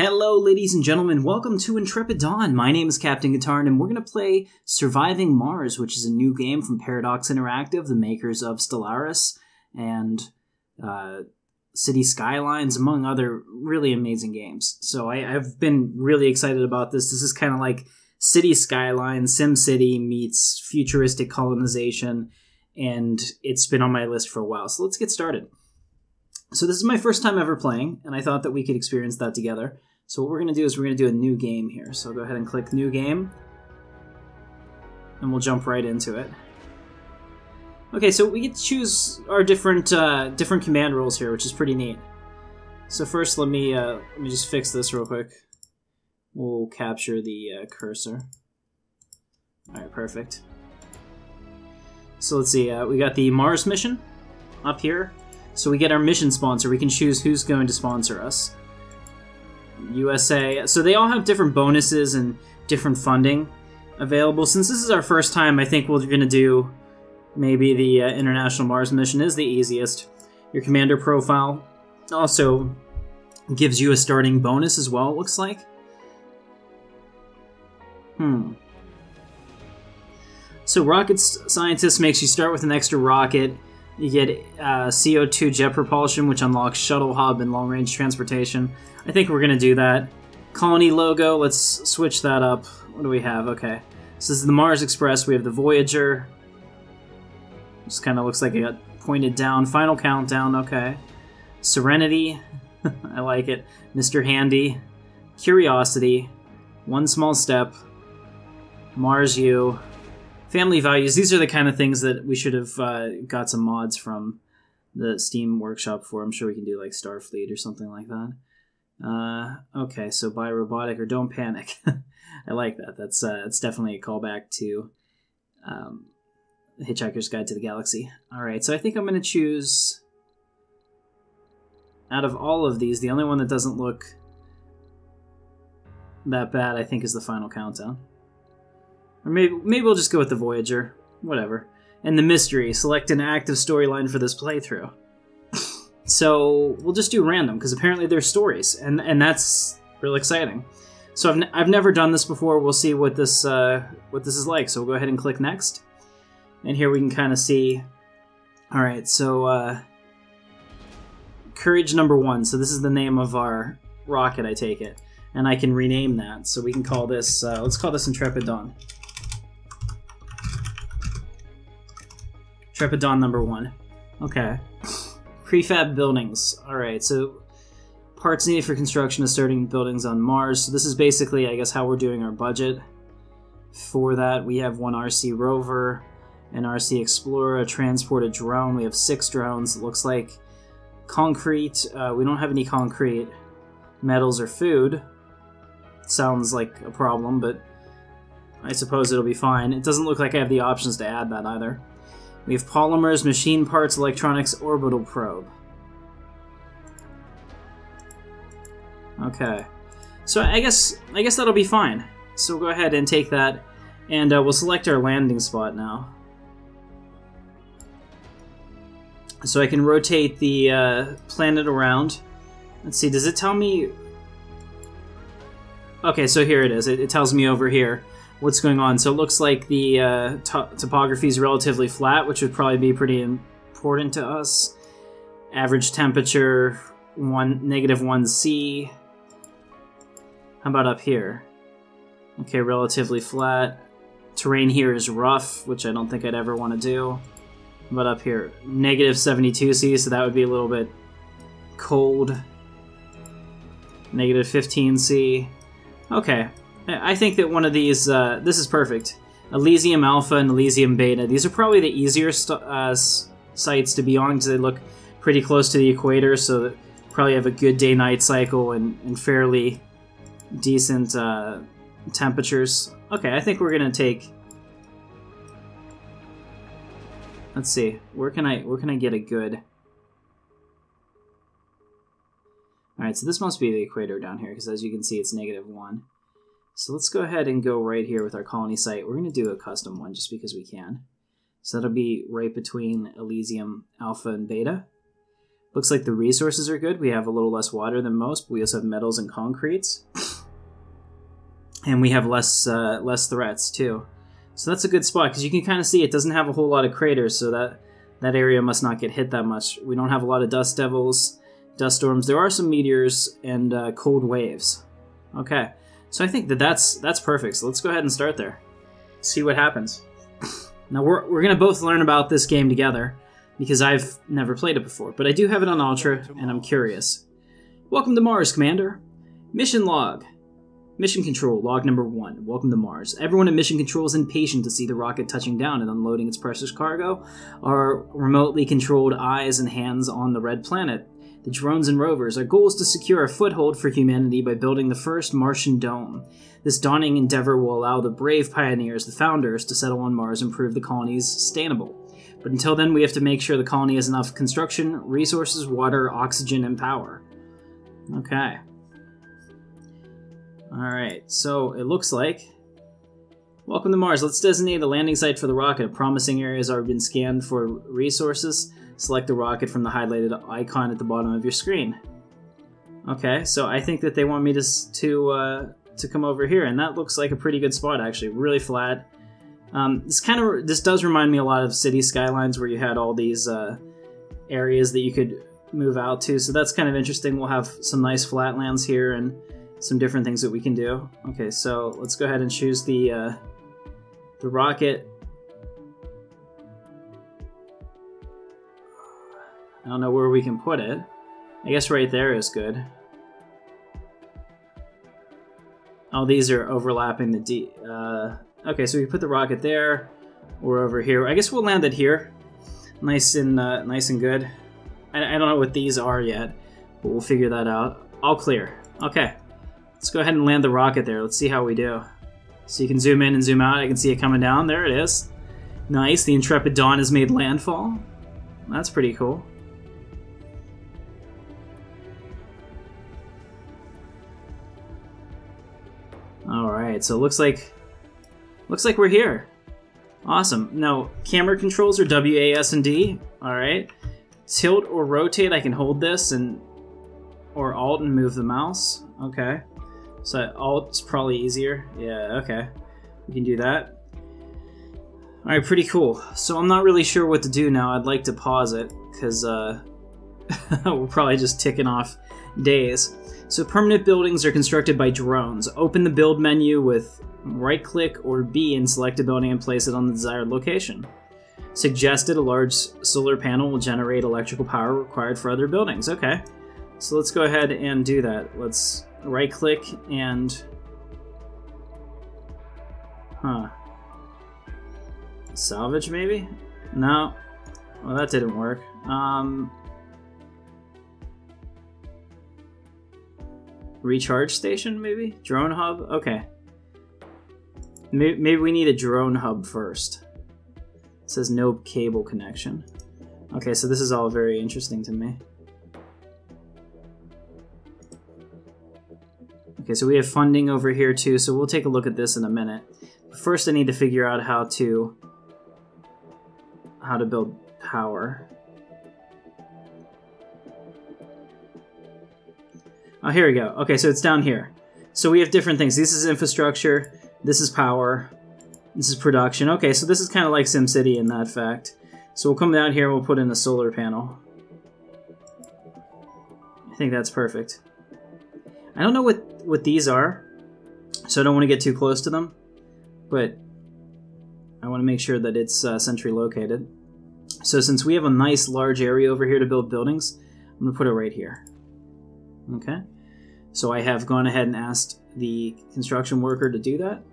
Hello, ladies and gentlemen. Welcome to Intrepid Dawn. My name is CaptainKatarn, and we're going to play Surviving Mars, which is a new game from Paradox Interactive, the makers of Stellaris and City Skylines, among other really amazing games. So I've been really excited about this. This is kind of like City Skylines, SimCity meets futuristic colonization, and it's been on my list for a while. So let's get started. So this is my first time ever playing, and I thought that we could experience that together. So what we're going to do is we're going to do a new game here. So I'll go ahead and click New Game, and we'll jump right into it. Okay, so we get to choose our different command rules here, which is pretty neat. So first, let me just fix this real quick. We'll capture the cursor. All right, perfect. So let's see. We got the Mars mission up here. So we get our mission sponsor. We can choose who's going to sponsor us. USA. So they all have different bonuses and different funding available. Since this is our first time, I think we're going to do maybe the International Mars mission is the easiest. Your commander profile also gives you a starting bonus as well, it looks like. So rocket scientist makes you start with an extra rocket. You get CO2 jet propulsion, which unlocks shuttle hub and long-range transportation. I think we're going to do that. Colony logo, let's switch that up. What do we have? Okay. So this is the Mars Express. We have the Voyager. Just kind of looks like it got pointed down. Final countdown, okay. Serenity, I like it. Mr. Handy. Curiosity. One Small Step. Mars U. Family values. These are the kind of things that we should have got some mods from the Steam workshop for. I'm sure we can do like Starfleet or something like that. Okay, so buy robotic or don't panic. I like that. That's definitely a callback to Hitchhiker's Guide to the Galaxy. All right, so I think I'm going to choose, out of all of these, the only one that doesn't look that bad, I think, is the Final Countdown. Or maybe we'll just go with the Voyager. Whatever. And the mystery. Select an active storyline for this playthrough. So we'll just do random, because apparently there's stories, and that's real exciting. So I've never done this before. We'll see what this is like. So we'll go ahead and click next. And here we can kind of see. All right, so Courage number 1. So this is the name of our rocket, I take it. And I can rename that. So we can call this, let's call this Intrepid Dawn. Intrepid Dawn number 1. Okay. Prefab buildings. Alright, so parts needed for construction of starting buildings on Mars. So this is basically, I guess, how we're doing our budget. For that, we have one RC rover, an RC explorer, a transported drone. We have 6 drones. It looks like concrete. We don't have any concrete. Metals or food. Sounds like a problem, but I suppose it'll be fine. It doesn't look like I have the options to add that either. We have polymers, machine parts, electronics, orbital probe. Okay. So I guess that'll be fine. So we'll go ahead and take that, and we'll select our landing spot now. So I can rotate the planet around. Let's see, does it tell me... Okay, so here it is. It tells me over here what's going on. So it looks like the topography is relatively flat, which would probably be pretty important to us. Average temperature, -1C. How about up here? Okay, relatively flat. Terrain here is rough, which I don't think I'd ever want to do. How about up here? -72C, so that would be a little bit cold. -15C. Okay, I think that one of these, this is perfect. Elysium Alpha and Elysium Beta. These are probably the easier sites to be on because they look pretty close to the equator, so that probably have a good day-night cycle and fairly decent temperatures. Okay, I think we're gonna take. Let's see, where can I get a good? Alright, so this must be the equator down here, because as you can see, it's -1. So let's go ahead and go right here with our colony site. We're going to do a custom one just because we can. So that'll be right between Elysium Alpha and Beta. Looks like the resources are good. We have a little less water than most, but we also have metals and concretes. And we have less threats, too. So that's a good spot, because you can kind of see it doesn't have a whole lot of craters, so that area must not get hit that much. We don't have a lot of dust devils, dust storms. There are some meteors and cold waves. Okay, so I think that's perfect. So let's go ahead and start there. See what happens. Now we're going to both learn about this game together, because I've never played it before, but I do have it on Ultra, and I'm curious. Welcome to Mars, Commander. Mission log. Mission Control, log number 1. Welcome to Mars. Everyone in Mission Control is impatient to see the rocket touching down and unloading its precious cargo. Our remotely controlled eyes and hands on the red planet. The drones and rovers. Our goal is to secure a foothold for humanity by building the first Martian dome. This daunting endeavor will allow the brave pioneers, the founders, to settle on Mars and prove the colony's sustainable. But until then, we have to make sure the colony has enough construction, resources, water, oxygen, and power. Okay. Alright, so it looks like... Welcome to Mars. Let's designate a landing site for the rocket. A promising area has already been scanned for resources. Select the rocket from the highlighted icon at the bottom of your screen. Okay, so I think that they want me to come over here, and that looks like a pretty good spot, actually. Really flat. This does remind me a lot of City Skylines, where you had all these areas that you could move out to, so that's kind of interesting. We'll have some nice flatlands here, and some different things that we can do. Okay, so let's go ahead and choose the rocket. I don't know where we can put it. I guess right there is good. Oh, these are overlapping the D. Okay, so we put the rocket there, or over here. I guess we'll land it here. Nice and good. I don't know what these are yet, but we'll figure that out. All clear. Okay. Let's go ahead and land the rocket there. Let's see how we do. So you can zoom in and zoom out. I can see it coming down. There it is. Nice. The Intrepid Dawn has made landfall. That's pretty cool. Alright, so it looks like we're here. Awesome. Now, camera controls are W, A, S, and D. Alright. Tilt or rotate, I can hold this, or Alt and move the mouse. Okay. So Alt's probably easier. Yeah, okay. We can do that. Alright, pretty cool. So I'm not really sure what to do now. I'd like to pause it, because we're probably just ticking off days. So permanent buildings are constructed by drones. Open the build menu with right-click or B and select a building and place it on the desired location. Suggested a large solar panel will generate electrical power required for other buildings. Okay. So let's go ahead and do that. Let's right-click and... Salvage, maybe? No. Well, that didn't work. Recharge station, maybe? Drone hub? Okay. Maybe we need a drone hub first. It says no cable connection. Okay, so this is all very interesting to me. Okay, so we have funding over here too, so we'll take a look at this in a minute. But first I need to figure out how to build power. Oh, here we go. Okay, so it's down here. So we have different things. This is infrastructure, this is power, this is production. Okay, so this is kind of like SimCity in that fact. So we'll come down here and we'll put in a solar panel. I think that's perfect. I don't know what these are, so I don't want to get too close to them, but I want to make sure that it's centrally located. So since we have a nice large area over here to build buildings, I'm going to put it right here. Okay, so I have gone ahead and asked the construction worker to do that.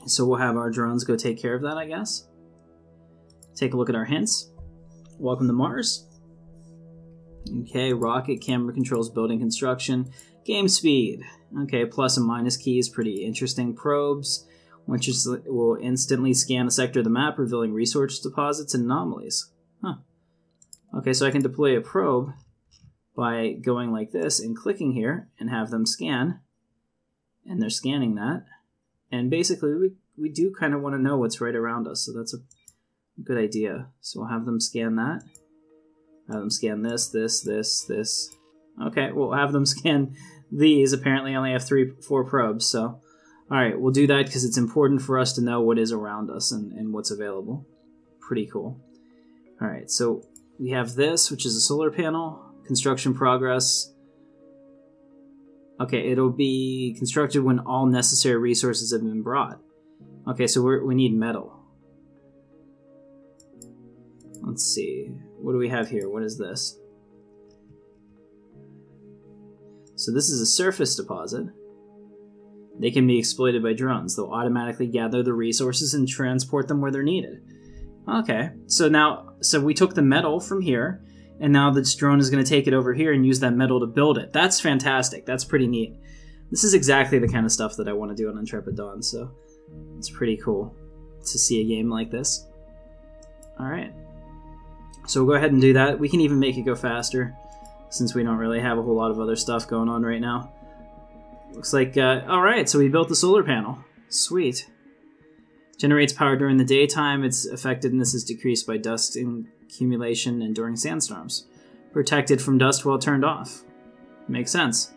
So we'll have our drones go take care of that, I guess. Take a look at our hints. Welcome to Mars. Okay, rocket, camera controls, building construction, game speed. Okay, plus and minus keys, pretty interesting. Probes, which will instantly scan a sector of the map, revealing resource deposits and anomalies. Huh. Okay, so I can deploy a probe by going like this and clicking here and have them scan. And they're scanning that. And basically, we do kind of want to know what's right around us, so that's a good idea. So we'll have them scan that. Have them scan this, this, this, this. Okay, we'll have them scan these. Apparently I only have 4 probes, so... Alright, we'll do that because it's important for us to know what is around us and what's available. Pretty cool. Alright, so we have this, which is a solar panel. Construction progress. Okay, it'll be constructed when all necessary resources have been brought. Okay, so we need metal. Let's see. What do we have here? What is this? So this is a surface deposit. They can be exploited by drones. They'll automatically gather the resources and transport them where they're needed. Okay, so we took the metal from here, and now this drone is going to take it over here and use that metal to build it. That's fantastic. That's pretty neat. This is exactly the kind of stuff that I want to do on Intrepid Dawn, so it's pretty cool to see a game like this. Alright. So we'll go ahead and do that. We can even make it go faster, since we don't really have a whole lot of other stuff going on right now. Looks like, alright, so we built the solar panel. Sweet. Generates power during the daytime. Its effectiveness is decreased by dust accumulation and during sandstorms. Protected from dust while turned off. Makes sense.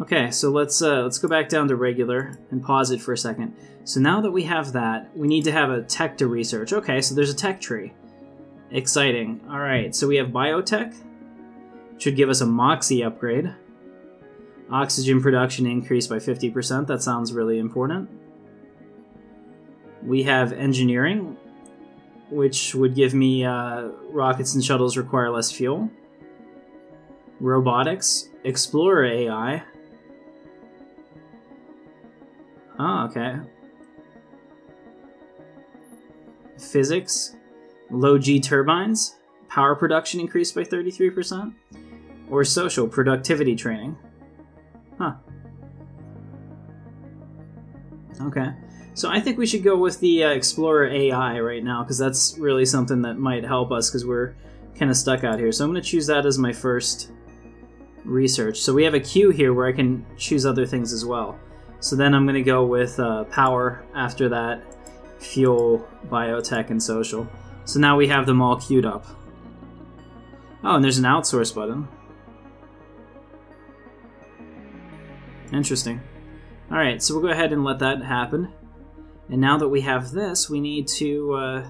Okay, so let's go back down to regular and pause it for a second. So now that we have that, we need to have a tech to research. Okay, so there's a tech tree. Exciting. Alright, so we have biotech. Should give us a Moxie upgrade. Oxygen production increased by 50%. That sounds really important. We have engineering, which would give me rockets and shuttles require less fuel. Robotics. Explorer AI. Oh, okay. Physics. Low G turbines. Power production increased by 33%. Or social productivity training. Huh. Okay. So I think we should go with the Explorer AI right now, because that's really something that might help us, because we're kind of stuck out here. So I'm going to choose that as my first research. So we have a queue here where I can choose other things as well. So then I'm going to go with power after that, fuel, biotech, and social. So now we have them all queued up. Oh, and there's an outsource button. Interesting. Alright, so we'll go ahead and let that happen. And now that we have this, we need to...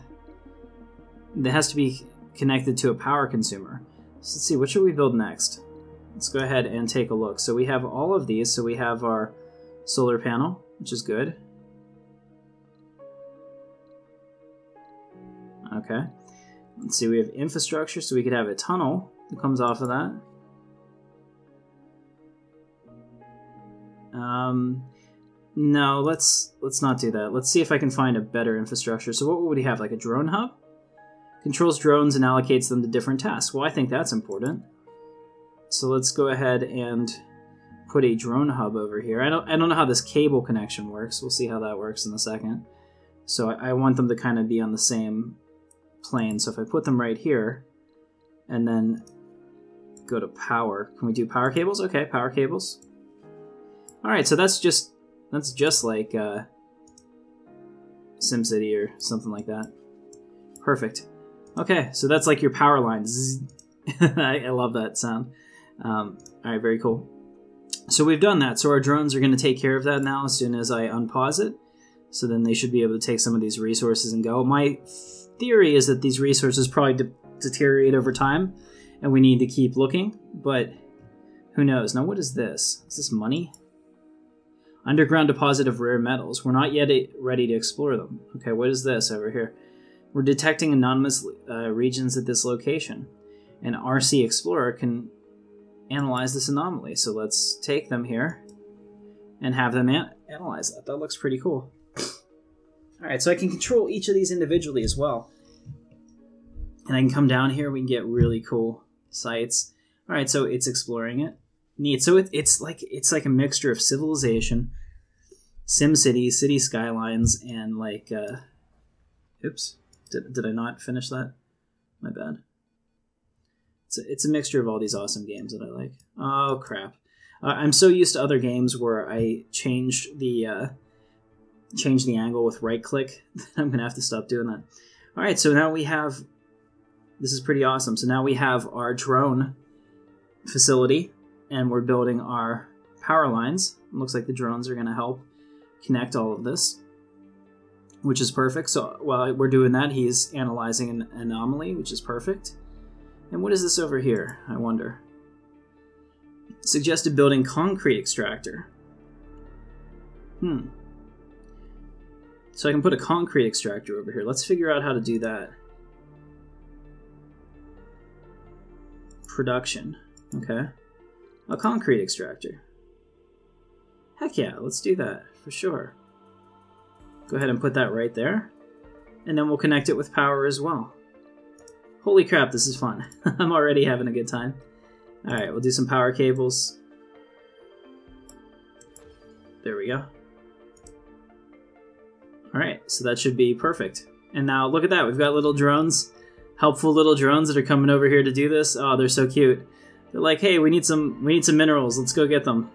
it has to be connected to a power consumer. So let's see, what should we build next? Let's go ahead and take a look. So we have all of these. So we have our solar panel, which is good. Okay. Let's see, we have infrastructure, so we could have a tunnel that comes off of that. No, let's not do that. Let's see if I can find a better infrastructure. So what would we have, like a drone hub? Controls drones and allocates them to different tasks. Well, I think that's important. So let's go ahead and put a drone hub over here. I don't know how this cable connection works. We'll see how that works in a second. So I want them to kind of be on the same plane. So if I put them right here and then go to power, can we do power cables? Okay, power cables. Alright, so that's just like SimCity or something like that. Perfect. Okay, so that's like your power lines. I love that sound. Alright, very cool. So we've done that. So our drones are going to take care of that now as soon as I unpause it. So then they should be able to take some of these resources and go. My theory is that these resources probably deteriorate over time, and we need to keep looking, but who knows? Now what is this? Is this money? Underground deposit of rare metals. We're not yet ready to explore them. Okay, what is this over here? We're detecting anonymous regions at this location. An RC Explorer can analyze this anomaly. So let's take them here and have them analyze that. That looks pretty cool. Alright, so I can control each of these individually as well. And I can come down here, we can get really cool sites. Alright, so it's exploring it. Neat. So it's like a mixture of Civilization, SimCity, City Skylines, and like oops, did I not finish that? My bad. It's a mixture of all these awesome games that I like. Oh crap! I'm so used to other games where I change the angle with right click that I'm gonna have to stop doing that. All right, so now we have This is pretty awesome. So now we have our drone facility, and we're building our power lines. It looks like the drones are going to help connect all of this, which is perfect. So while we're doing that, he's analyzing an anomaly, which is perfect. And what is this over here, I wonder? Suggested building concrete extractor. So I can put a concrete extractor over here. Let's figure out how to do that. Production. Okay. A concrete extractor. Heck yeah, let's do that, for sure. Go ahead and put that right there. And then we'll connect it with power as well. Holy crap, this is fun. I'm already having a good time. Alright, we'll do some power cables. There we go. Alright, so that should be perfect. And now look at that, we've got little drones. Helpful little drones that are coming over here to do this. Oh, they're so cute. They're like, hey, we need some minerals, let's go get them.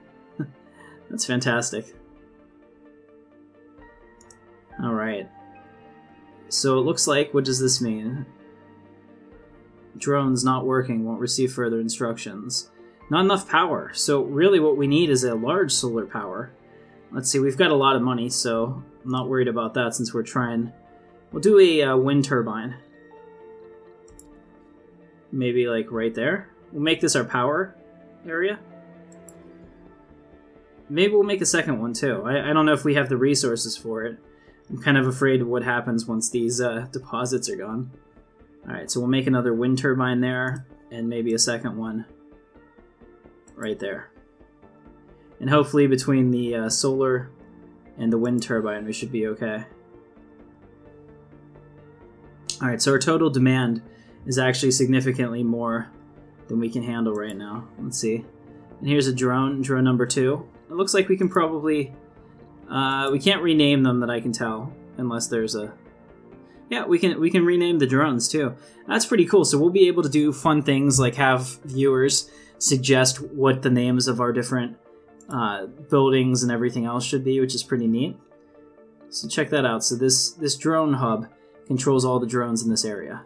That's fantastic. Alright. So it looks like, what does this mean? Drones not working, won't receive further instructions. Not enough power. So really what we need is a large solar power. Let's see, we've got a lot of money, so I'm not worried about that since we're trying. We'll do a wind turbine. Maybe like right there. We'll make this our power area. Maybe we'll make a second one too. I don't know if we have the resources for it. I'm kind of afraid of what happens once these deposits are gone. Alright, so we'll make another wind turbine there, and maybe a second one right there. And hopefully between the solar and the wind turbine we should be okay. Alright, so our total demand is actually significantly more than we can handle right now. Let's see. And here's a drone number 2. It looks like we can probably... we can't rename them that I can tell, unless there's a... Yeah, we can rename the drones too. That's pretty cool. So we'll be able to do fun things like have viewers suggest what the names of our different buildings and everything else should be, which is pretty neat. So check that out. So this drone hub controls all the drones in this area.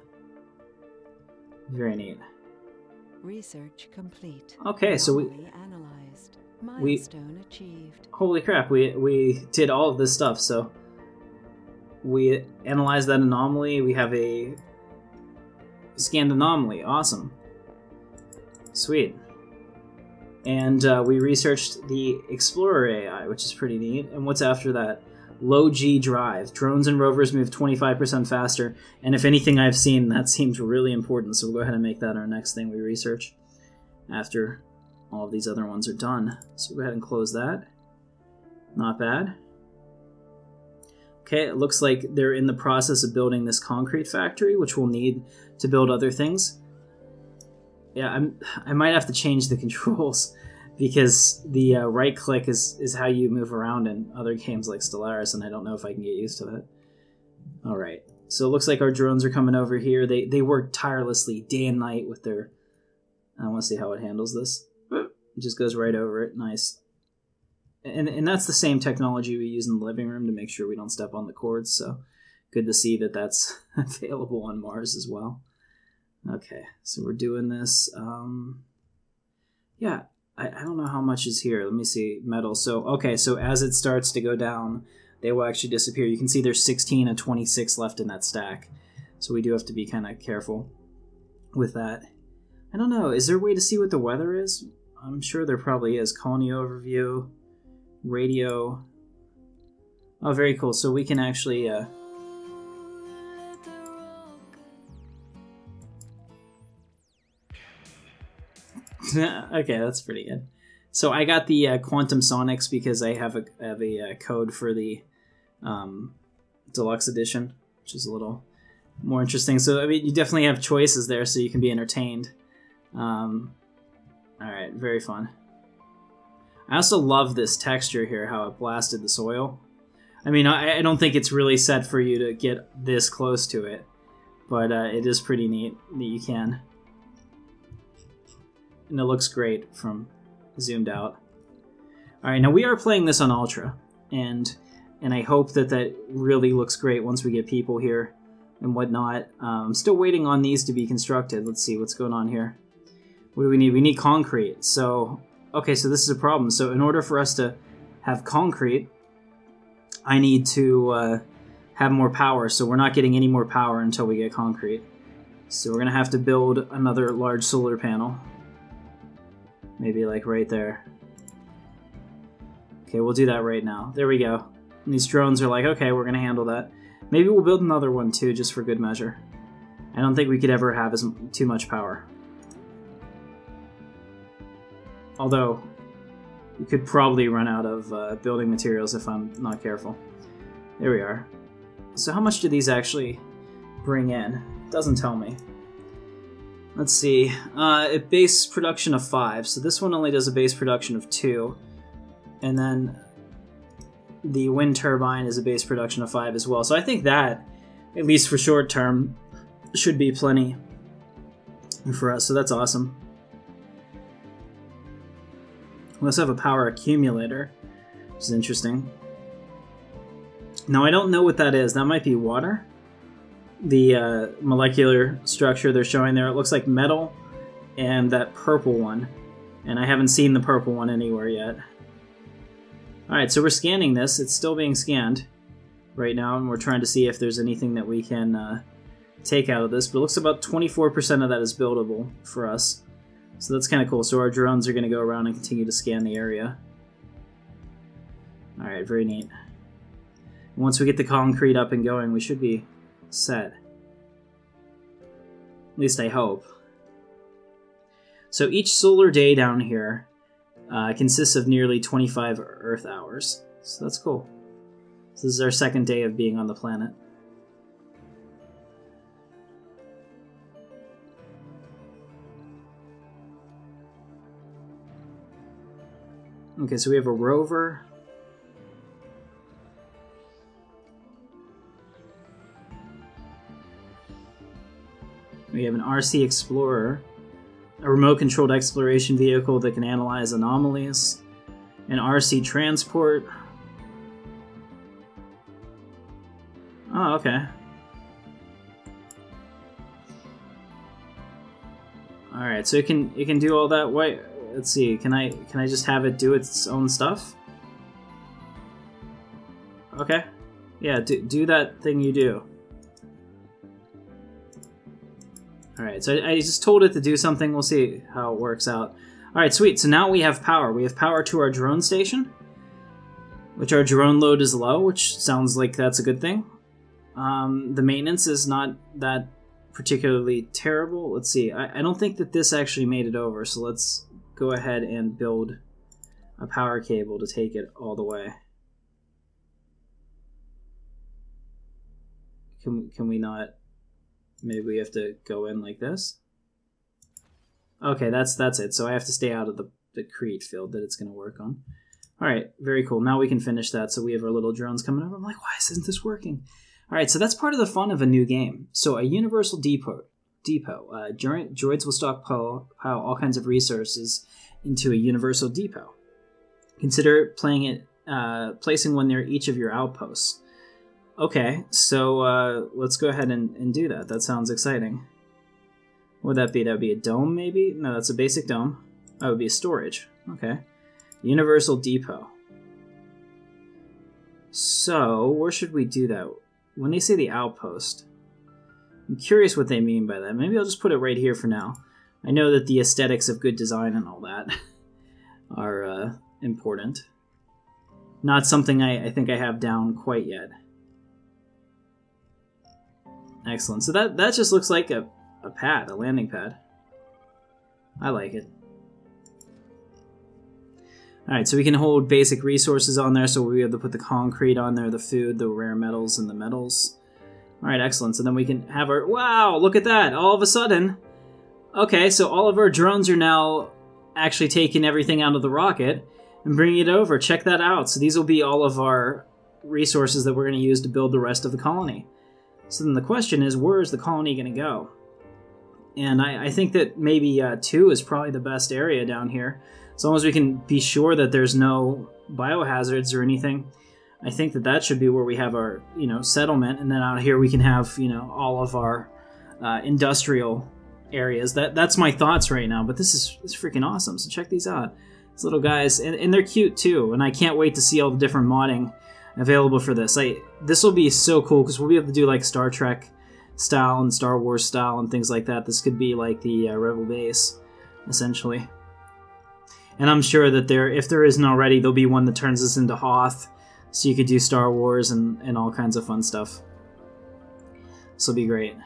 Very neat. Research complete. Okay, so analyzed. Milestone achieved. Holy crap, we did all of this stuff. So we analyzed that anomaly. We have a scanned anomaly. Awesome. Sweet. And we researched the Explorer AI, which is pretty neat. And what's after that? Low G drive. Drones and rovers move 25% faster. And if anything I've seen, that seems really important. So we'll go ahead and make that our next thing we research after all of these other ones are done. So we'll go ahead and close that. Not bad. Okay, it looks like they're in the process of building this concrete factory, which we'll need to build other things. Yeah, I might have to change the controls because the right click is how you move around in other games like Stellaris, and I don't know if I can get used to that. All right, so it looks like our drones are coming over here. They work tirelessly day and night with their... I want to see how it handles this. It just goes right over it. Nice. And that's the same technology we use in the living room to make sure we don't step on the cords, so good to see that that's available on Mars as well. Okay, so we're doing this. Yeah, I don't know how much is here. Let me see. Metal. So, okay, so as it starts to go down, they will actually disappear. You can see there's 16 and 26 left in that stack. So we do have to be kind of careful with that. I don't know. Is there a way to see what the weather is? I'm sure there probably is. Colony overview. Radio. Oh, very cool. So we can actually... Okay, that's pretty good. So I got the Quantum Sonics because I have a code for the Deluxe Edition, which is a little more interesting. So, I mean, you definitely have choices there so you can be entertained. Alright, very fun. I also love this texture here, how it blasted the soil. I mean, I don't think it's really set for you to get this close to it, but it is pretty neat that you can. And it looks great from zoomed out. Alright, now we are playing this on Ultra, and I hope that really looks great once we get people here and whatnot. I'm still waiting on these to be constructed. Let's see what's going on here. What do we need? We need concrete. So, okay, so this is a problem. So in order for us to have concrete, I need to have more power. So we're not getting any more power until we get concrete. So we're going to have to build another large solar panel. Maybe like right there. Okay, we'll do that right now. There we go. And these drones are like, okay, we're going to handle that. Maybe we'll build another one too, just for good measure. I don't think we could ever have too much power. Although, we could probably run out of building materials if I'm not careful. There we are. So how much do these actually bring in? It doesn't tell me. Let's see. A base production of 5. So this one only does a base production of 2. And then the wind turbine is a base production of 5 as well. So I think that, at least for short term, should be plenty for us. So that's awesome. We also have a power accumulator, which is interesting. Now, I don't know what that is. That might be water. The molecular structure they're showing there, it looks like metal and that purple one. And I haven't seen the purple one anywhere yet. Alright, so we're scanning this. It's still being scanned right now, and we're trying to see if there's anything that we can take out of this. But it looks about 24% of that is buildable for us. So that's kind of cool. So our drones are going to go around and continue to scan the area. Alright, very neat. Once we get the concrete up and going, we should be set. At least I hope. So each solar day down here consists of nearly 25 Earth hours. So that's cool. So this is our second day of being on the planet. Okay, so we have a rover. We have an RC Explorer, a remote-controlled exploration vehicle that can analyze anomalies, an RC Transport. Oh, okay. All right, so it can do all that. Wait, let's see. Can I just have it do its own stuff? Okay. Yeah, do that thing you do. Alright, so I just told it to do something. We'll see how it works out. Alright, sweet. So now we have power. We have power to our drone station, which our drone load is low, which sounds like that's a good thing. The maintenance is not that particularly terrible. Let's see. I don't think that this actually made it over, so let's go ahead and build a power cable to take it all the way. Can we not? Maybe we have to go in like this. Okay, that's it. So I have to stay out of the Crete field that it's going to work on. All right, very cool. Now we can finish that. So we have our little drones coming over. I'm like, why isn't this working? All right, so that's part of the fun of a new game. So a universal depot. Droids will stockpile all kinds of resources into a universal depot. Consider placing one near each of your outposts. Okay, so let's go ahead and do that. That sounds exciting. What would that be? That would be a dome, maybe? No, that's a basic dome. That would be a storage. Okay. Universal depot. So, where should we do that? When they say the outpost, I'm curious what they mean by that. Maybe I'll just put it right here for now. I know that the aesthetics of good design and all that are important. Not something I think I have down quite yet. Excellent. So that just looks like a pad, a landing pad. I like it. Alright, so we can hold basic resources on there, so we'll be able to put the concrete on there, the food, the rare metals, and the metals. Alright, excellent. So then we can have our... Wow, look at that! All of a sudden... Okay, so all of our drones are now actually taking everything out of the rocket and bringing it over. Check that out. So these will be all of our resources that we're going to use to build the rest of the colony. So then the question is, where is the colony going to go? And I think that maybe 2 is probably the best area down here. As long as we can be sure that there's no biohazards or anything. I think that that should be where we have our, you know, settlement, and then out here we can have, you know, all of our industrial areas. That's my thoughts right now, but this is freaking awesome. So check these out. These little guys, and they're cute too, and I can't wait to see all the different modding available for this. This will be so cool because we'll be able to do like Star Trek style and Star Wars style and things like that. This could be like the Rebel base, essentially. And I'm sure that if there isn't already, there'll be one that turns this into Hoth, so you could do Star Wars and all kinds of fun stuff. This will be great.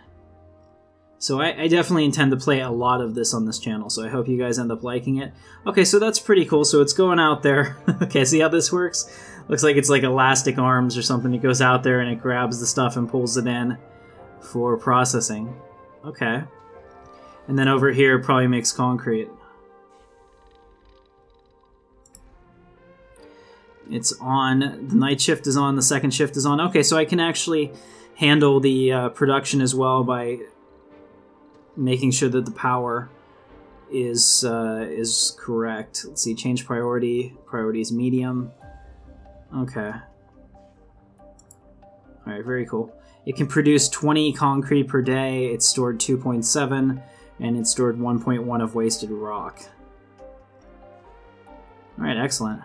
So I definitely intend to play a lot of this on this channel, so I hope you guys end up liking it. Okay, so that's pretty cool. So it's going out there. Okay, see how this works? Looks like it's like elastic arms or something. It goes out there and it grabs the stuff and pulls it in for processing. Okay. And then over here it probably makes concrete. It's on. The night shift is on. The second shift is on. Okay, so I can actually handle the production as well by making sure that the power is correct. Let's see, change priority. Priority is medium. Okay. Alright, very cool. It can produce 20 concrete per day. It's stored 2.7, and it's stored 1.1 of wasted rock. Alright, excellent.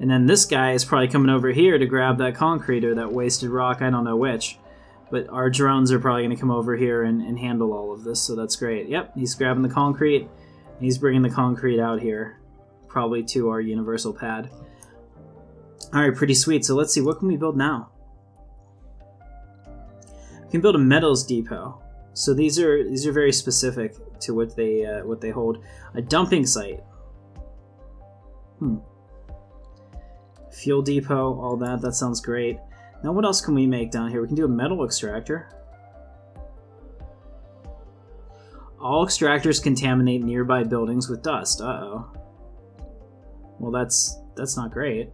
And then this guy is probably coming over here to grab that concrete or that wasted rock. I don't know which. But our drones are probably going to come over here and handle all of this, so that's great. Yep, he's grabbing the concrete. He's bringing the concrete out here, probably to our universal pad. Alright, pretty sweet. So let's see, what can we build now? We can build a metals depot. So these are very specific to what they hold. A dumping site. Fuel depot, all that. That sounds great. Now what else can we make down here? We can do a metal extractor. All extractors contaminate nearby buildings with dust. Uh-oh. Well, that's not great.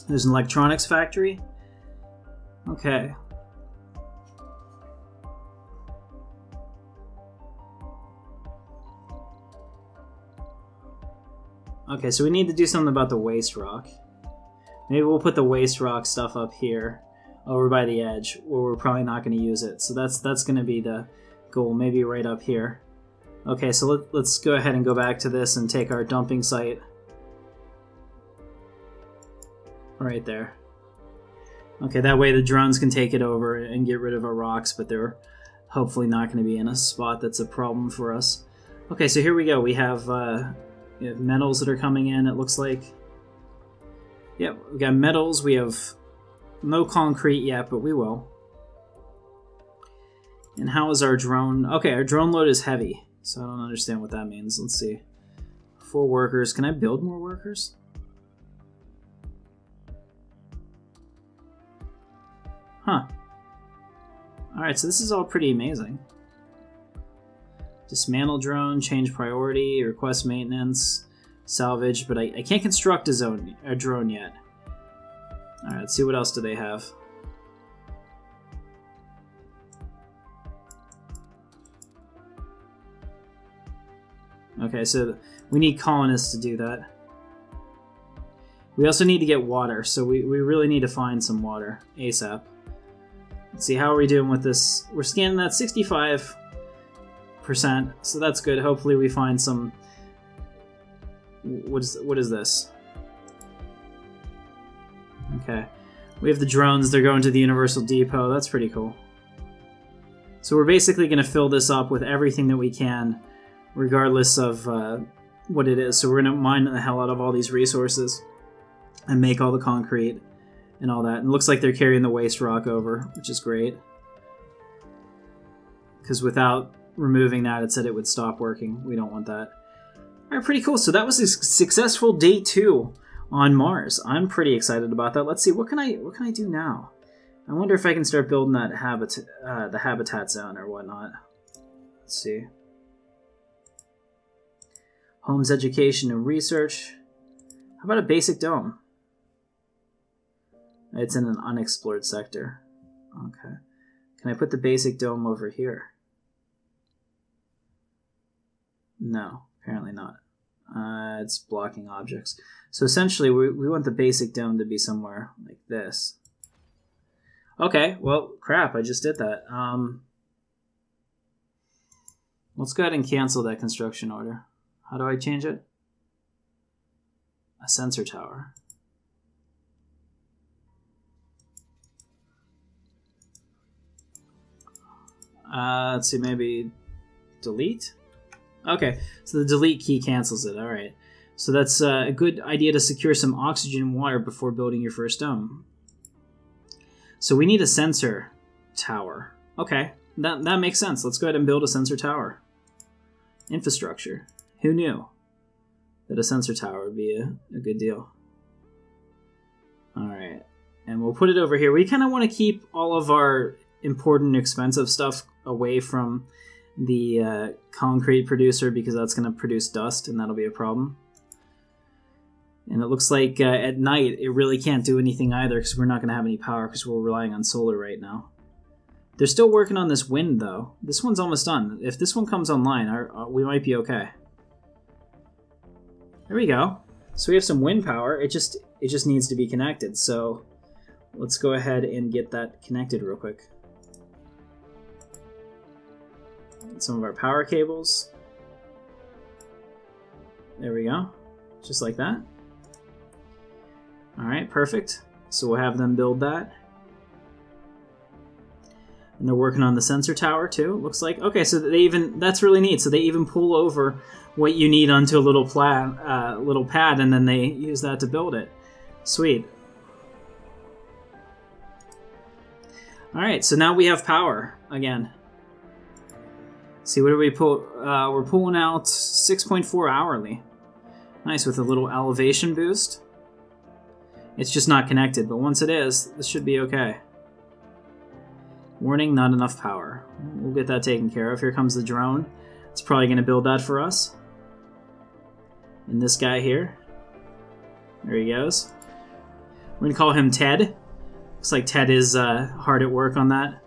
There's an electronics factory. Okay. Okay, so we need to do something about the waste rock. Maybe we'll put the waste rock stuff up here, over by the edge, where we're probably not going to use it. So that's going to be the goal, maybe right up here. Okay, so let's go ahead and go back to this and take our dumping site. Right there. Okay, that way the drones can take it over and get rid of our rocks, but they're hopefully not going to be in a spot that's a problem for us. Okay, so here we go. We have metals that are coming in, it looks like. Yep, we got metals. We have no concrete yet, but we will. And how is our drone? Okay, our drone load is heavy, so I don't understand what that means. Let's see. 4 workers. Can I build more workers? Huh. Alright, so this is all pretty amazing. Dismantle drone, change priority, request maintenance. Salvage, but I can't construct a drone yet. Alright, let's see what else do they have. Okay, so we need colonists to do that. We also need to get water, so we really need to find some water ASAP. Let's see, how are we doing with this? We're scanning that 65%, so that's good. Hopefully we find some... What is this? Okay. We have the drones. They're going to the Universal Depot. That's pretty cool. So we're basically going to fill this up with everything that we can, regardless of what it is. So we're going to mine the hell out of all these resources and make all the concrete and all that. And it looks like they're carrying the waste rock over, which is great. Because without removing that, it said it would stop working. We don't want that. Alright, pretty cool. So that was a successful day 2 on Mars. I'm pretty excited about that. Let's see, what can I do now? I wonder if I can start building that the habitat zone or whatnot. Let's see. Homes, education, and research. How about a basic dome? It's in an unexplored sector. Okay. Can I put the basic dome over here? No, apparently not. It's blocking objects. So essentially, we want the basic dome to be somewhere like this. Okay, well, crap, I just did that. Let's go ahead and cancel that construction order. How do I change it? A sensor tower. Let's see, maybe delete? Okay, so the delete key cancels it, alright. So that's a good idea to secure some oxygen and water before building your first dome. So we need a sensor tower. Okay, that makes sense. Let's go ahead and build a sensor tower. Infrastructure. Who knew that a sensor tower would be a good deal? Alright, and we'll put it over here. We kind of want to keep all of our important, expensive stuff away from the concrete producer because that's going to produce dust and that'll be a problem. And it looks like at night it really can't do anything either because we're not going to have any power because we're relying on solar right now. They're still working on this wind though. This one's almost done. If this one comes online, we might be okay. There we go. So we have some wind power. It just needs to be connected. So let's go ahead and get that connected real quick. Some of our power cables. There we go. Just like that. Alright, perfect. So we'll have them build that. And they're working on the sensor tower too, looks like. Okay, so that's really neat. So they even pull over what you need onto a little pad and then they use that to build it. Sweet. Alright, so now we have power again. See, what do we pull? We're pulling out 6.4 hourly. Nice, with a little elevation boost. It's just not connected, but once it is, this should be okay. Warning, not enough power. We'll get that taken care of. Here comes the drone. It's probably going to build that for us. And this guy here. There he goes. We're going to call him Ted. Looks like Ted is hard at work on that.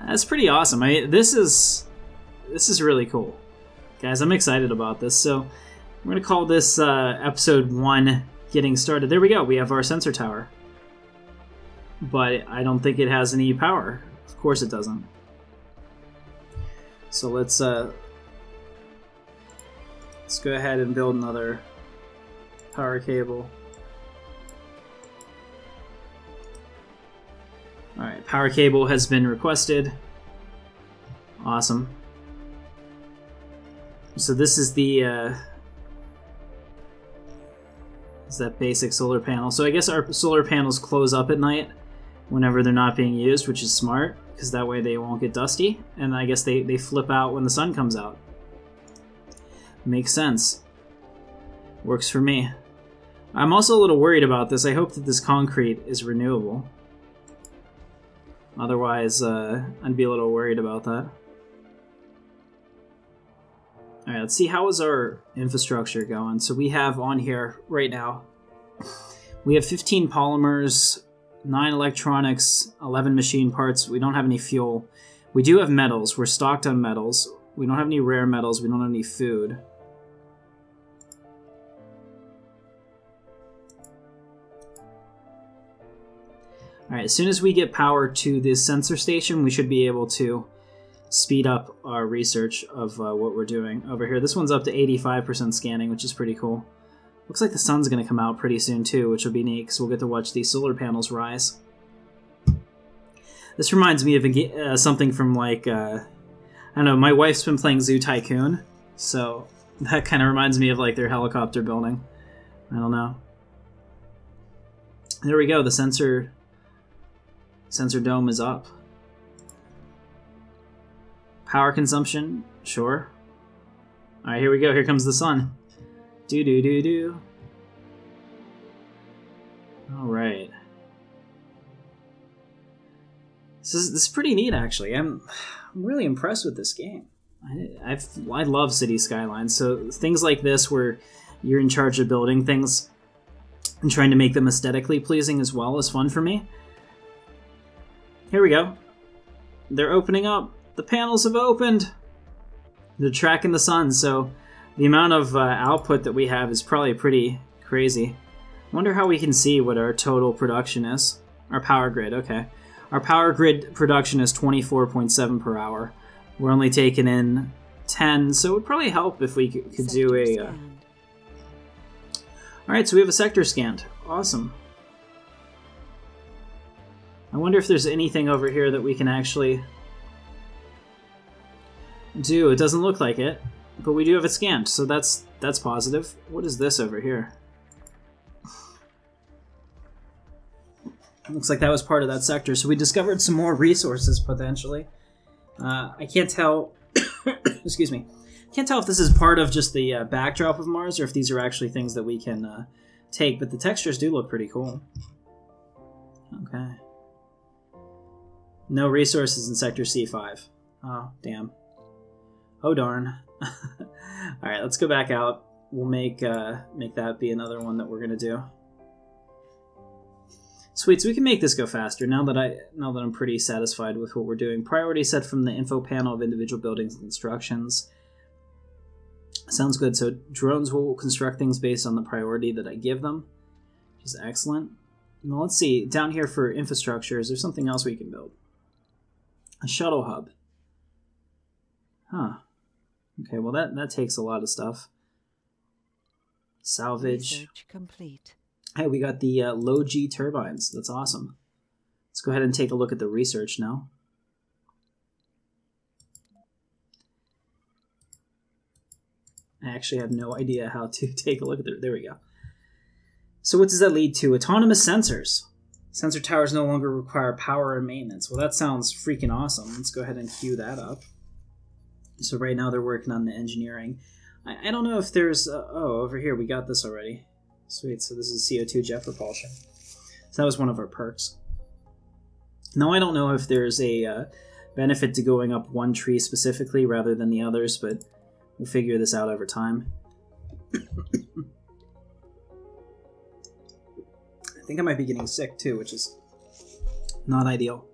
That's pretty awesome. This is really cool. Guys, I'm excited about this. So we're going to call this episode 1 getting started. There we go. We have our sensor tower. But I don't think it has any power. Of course it doesn't. So let's go ahead and build another power cable. Alright, power cable has been requested. Awesome. So this is the is that basic solar panel. So I guess our solar panels close up at night whenever they're not being used, which is smart, because that way they won't get dusty. And I guess they flip out when the sun comes out. Makes sense. Works for me. I'm also a little worried about this. I hope that this concrete is renewable. Otherwise, I'd be a little worried about that. Alright, let's see, how is our infrastructure going? So we have on here right now, we have 15 polymers, 9 electronics, 11 machine parts. We don't have any fuel. We do have metals. We're stocked on metals. We don't have any rare metals. We don't have any food. Alright, as soon as we get power to this sensor station, we should be able to speed up our research of what we're doing over here. This one's up to 85% scanning, which is pretty cool. Looks like the sun's going to come out pretty soon too, which will be neat because we'll get to watch these solar panels rise. This reminds me of something from like, I don't know, my wife's been playing Zoo Tycoon, so that kind of reminds me of like their helicopter building. I don't know. There we go, the sensor dome is up. Power consumption, sure. Alright, here we go. Here comes the sun. Do-do-do-do. Alright. This is pretty neat, actually. I'm really impressed with this game. I love City Skylines, so things like this where you're in charge of building things and trying to make them aesthetically pleasing as well is fun for me. Here we go. They're opening up. The panels have opened. They're tracking the sun, so the amount of output that we have is probably pretty crazy. I wonder how we can see what our total production is. Our power grid, okay. Our power grid production is 24.7 per hour. We're only taking in 10, so it would probably help if we could do a... Alright, so we have a sector scanned. Awesome. I wonder if there's anything over here that we can actually do. It doesn't look like it, but we do have it scanned, so that's positive. What is this over here? Looks like that was part of that sector. So we discovered some more resources, potentially. I can't tell... excuse me. Can't tell if this is part of just the backdrop of Mars, or if these are actually things that we can take, but the textures do look pretty cool. Okay. No resources in Sector C5. Oh, damn. Oh, darn. Alright, let's go back out. We'll make that be another one that we're going to do. Sweet, so we can make this go faster now that I'm pretty satisfied with what we're doing. Priority set from the info panel of individual buildings and instructions. Sounds good. So drones will construct things based on the priority that I give them, which is excellent. Now let's see, down here for infrastructure, is there something else we can build? A shuttle hub. Huh. Okay, well that takes a lot of stuff. Salvage. Research complete. Hey, we got the low G turbines. That's awesome. Let's go ahead and take a look at the research now. I actually have no idea how to take a look at it. There we go. So what does that lead to? Autonomous sensors. Sensor towers no longer require power and maintenance. Well, that sounds freaking awesome. Let's go ahead and queue that up. So right now they're working on the engineering. I don't know if there's... oh, over here, we got this already. Sweet, so this is CO2 jet propulsion. So that was one of our perks. Now I don't know if there's a benefit to going up one tree specifically rather than the others, but we'll figure this out over time. I think I might be getting sick too, which is not ideal.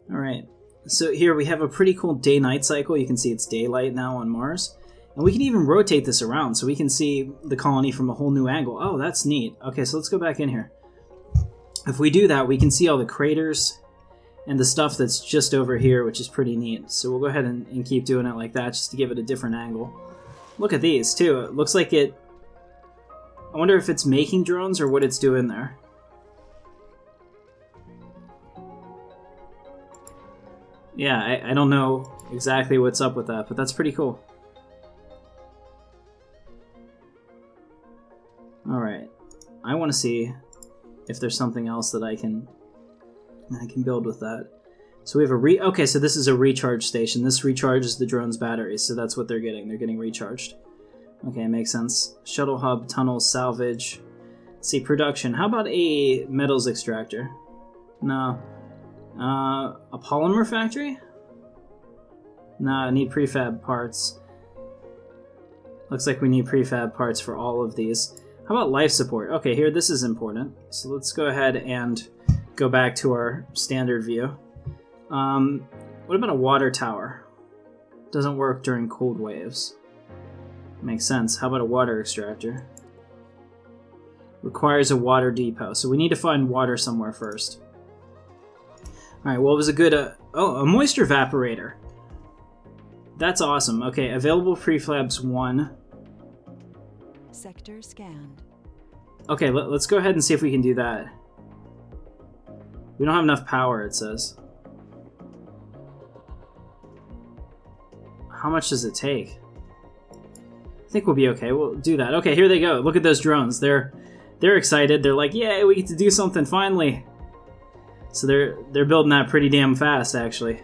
Alright, so here we have a pretty cool day-night cycle. You can see it's daylight now on Mars. And we can even rotate this around so we can see the colony from a whole new angle. Oh, that's neat. Okay, so let's go back in here. If we do that, we can see all the craters and the stuff that's just over here, which is pretty neat. So we'll go ahead and keep doing it like that just to give it a different angle. Look at these, too. It looks like it... I wonder if it's making drones or what it's doing there. Yeah, I don't know exactly what's up with that, but that's pretty cool. Alright, I want to see if there's something else that I can build with that. So we have a okay, so this is a recharge station. This recharges the drone's batteries, so that's what they're getting. They're getting recharged. Okay, makes sense. Shuttle hub, tunnel, salvage. Let's see, production. How about a metals extractor? No. A polymer factory? No, I need prefab parts. Looks like we need prefab parts for all of these. How about life support? Okay, here, this is important. So let's go ahead and go back to our standard view. What about a water tower? Doesn't work during cold waves. Makes sense. How about a water extractor? Requires a water depot. So we need to find water somewhere first. Alright, well, it was a good... oh, a moisture evaporator. That's awesome. Okay, available prefabs 1. Sector scanned. Okay, let's go ahead and see if we can do that. We don't have enough power, it says. How much does it take? I think we'll be okay. We'll do that. Okay, here they go. Look at those drones. They're excited. They're like, yay, we get to do something finally. So they're building that pretty damn fast, actually.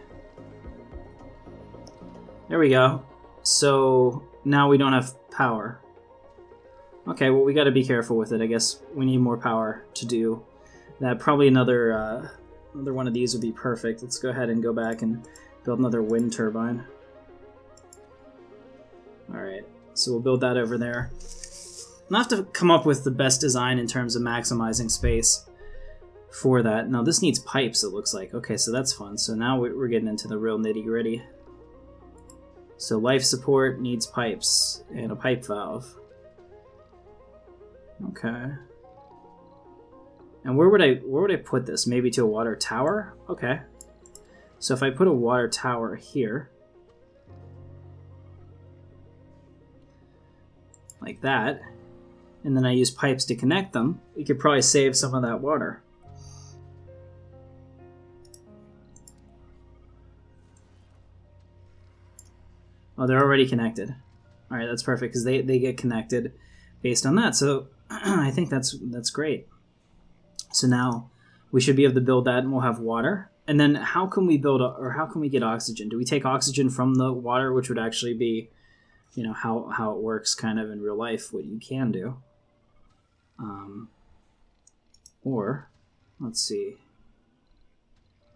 There we go. So now we don't have power. Okay, well, we got to be careful with it. I guess we need more power to do that. Probably another one of these would be perfect. Let's go ahead and go back and build another wind turbine. Alright, so we'll build that over there. I'll have to come up with the best design in terms of maximizing space for that. Now, this needs pipes, it looks like. Okay, so that's fun. So now we're getting into the real nitty-gritty. So life support needs pipes and a pipe valve. Okay. And where would I put this? Maybe to a water tower? Okay. So if I put a water tower here, like that, and then I use pipes to connect them, we could probably save some of that water. Oh, they're already connected. All right, that's perfect because they get connected based on that. So I think that's great. So now we should be able to build that, and we'll have water. And then how can we build, or how can we get oxygen? Do we take oxygen from the water, which would actually be, you know, how it works kind of in real life, what you can do. Or, let's see.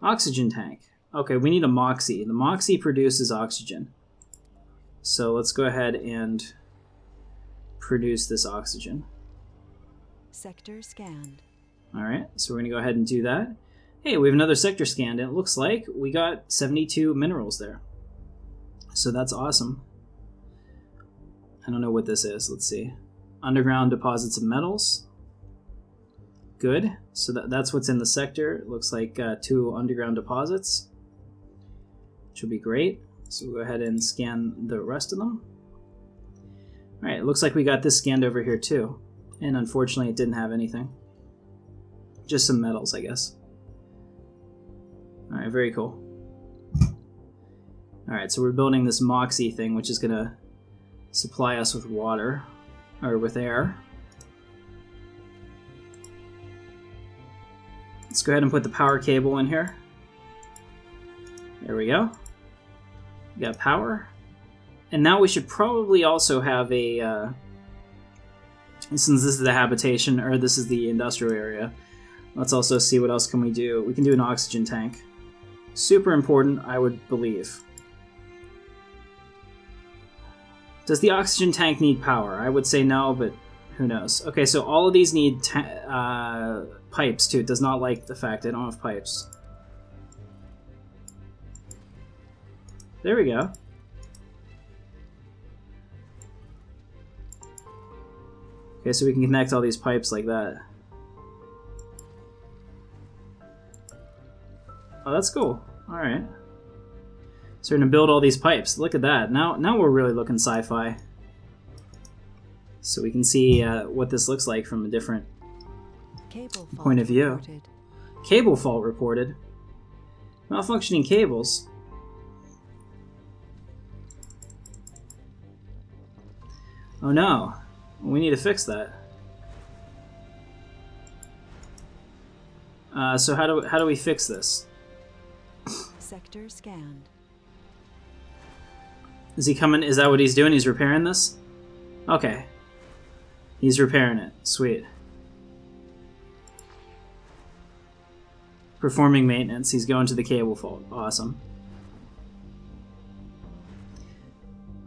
Oxygen tank. Okay, we need a Moxie. The Moxie produces oxygen. So let's go ahead and produce this oxygen. Sector scanned. Alright, so we're going to go ahead and do that. Hey, we have another sector scanned, and it looks like we got 72 minerals there. So that's awesome. I don't know what this is. Let's see. Underground deposits of metals. Good. So that's what's in the sector. It looks like 2 underground deposits. Which will be great. So we'll go ahead and scan the rest of them. Alright, it looks like we got this scanned over here too. And unfortunately it didn't have anything. Just some metals, I guess. Alright, very cool. Alright, so we're building this Moxie thing, which is going to supply us with water. Or with air. Let's go ahead and put the power cable in here. There we go. We got power. And now we should probably also have a... since this is the habitation, or this is the industrial area, let's also see what else can we do. We can do an oxygen tank. Super important, I would believe. Does the oxygen tank need power? I would say no, but who knows. Okay, so all of these need pipes too. It does not like the fact I don't have pipes. There we go. Okay, so we can connect all these pipes like that. Oh, that's cool. Alright. So we're going to build all these pipes. Look at that. Now we're really looking sci-fi. So we can see what this looks like from a different point of view. Reported. Cable fault reported. Malfunctioning cables. Oh no. We need to fix that. So how do we fix this? Sector scanned. Is he coming? Is that what he's doing? He's repairing this? Okay. He's repairing it. Sweet. Performing maintenance. He's going to the cable fault. Awesome.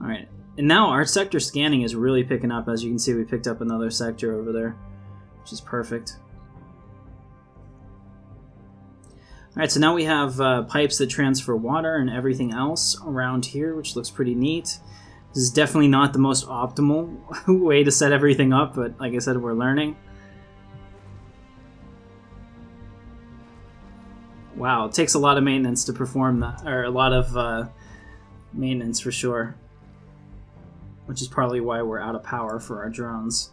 Alright. And now our sector scanning is really picking up. As you can see, we picked up another sector over there, which is perfect. Alright, so now we have pipes that transfer water and everything else around here, which looks pretty neat. This is definitely not the most optimal way to set everything up, but like I said, we're learning. Wow, it takes a lot of maintenance to perform that, or a lot of maintenance for sure. Which is probably why we're out of power for our drones.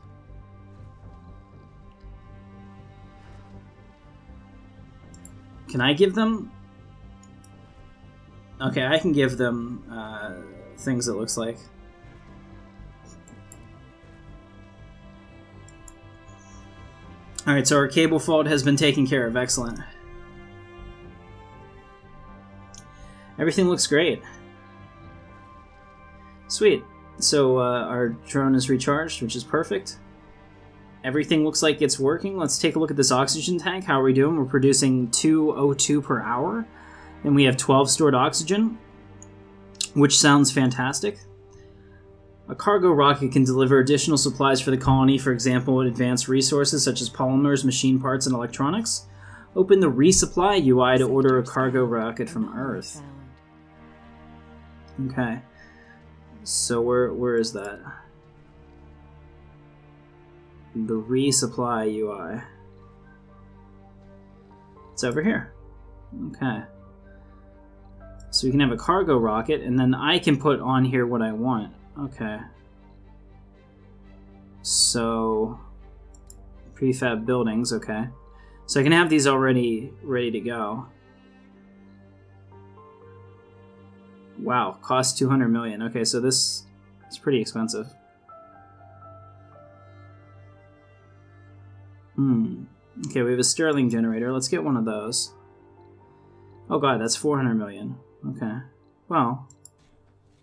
Can I give them? Okay, I can give them things, it looks like. Alright, so our cable fault has been taken care of. Excellent. Everything looks great. Sweet. So our drone is recharged, which is perfect. Everything looks like it's working. Let's take a look at this oxygen tank. How are we doing? We're producing 2 O2 per hour, and we have 12 stored oxygen, which sounds fantastic. A cargo rocket can deliver additional supplies for the colony, for example, advanced resources such as polymers, machine parts, and electronics. Open the resupply UI to order a cargo rocket from Earth. Okay. So where is that? The resupply UI. It's over here. Okay. So we can have a cargo rocket, and then I can put on here what I want. Okay. So prefab buildings, okay. So I can have these already ready to go. Wow, cost 200 million. Okay, so this is pretty expensive. Okay, we have a Stirling generator. Let's get one of those. Oh god, that's 400 million. Okay. Well,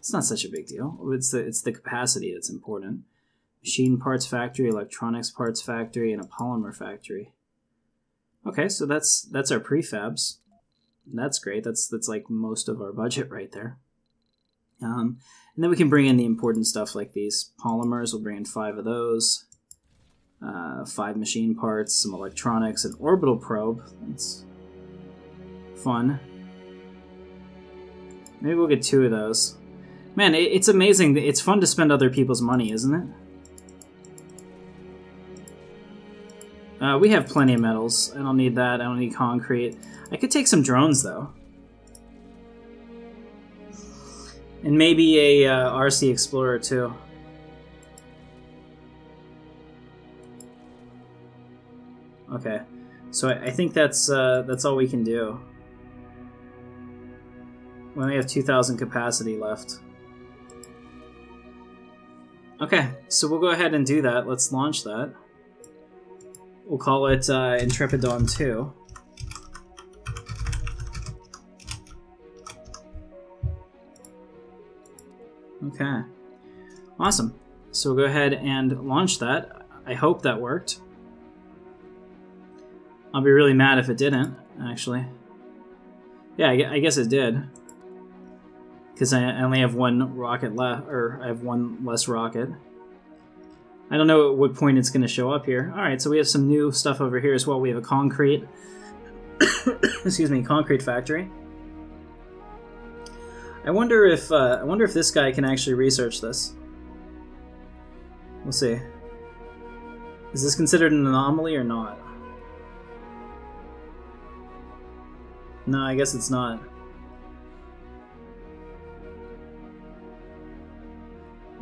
it's not such a big deal. It's the capacity that's important. Machine parts factory, electronics parts factory, and a polymer factory. Okay, so that's our prefabs. That's great. That's like most of our budget right there. And then we can bring in the important stuff like these polymers. We'll bring in 5 of those. 5 machine parts, some electronics, an orbital probe. That's fun. Maybe we'll get 2 of those. Man, it's amazing. It's fun to spend other people's money, isn't it? We have plenty of metals. I don't need that. I don't need concrete. I could take some drones, though. And maybe a RC Explorer, too. Okay. So I think that's all we can do. We only have 2,000 capacity left. Okay, so we'll go ahead and do that. Let's launch that. We'll call it Intrepidon 2. Okay. Awesome. So we'll go ahead and launch that. I hope that worked. I'll be really mad if it didn't, actually. Yeah, I guess it did. Because I only have 1 rocket left, or I have 1 less rocket. I don't know at what point it's going to show up here. Alright, so we have some new stuff over here as well. We have a concrete... excuse me, concrete factory. I wonder if this guy can actually research this. We'll see. Is this considered an anomaly or not? No, I guess it's not.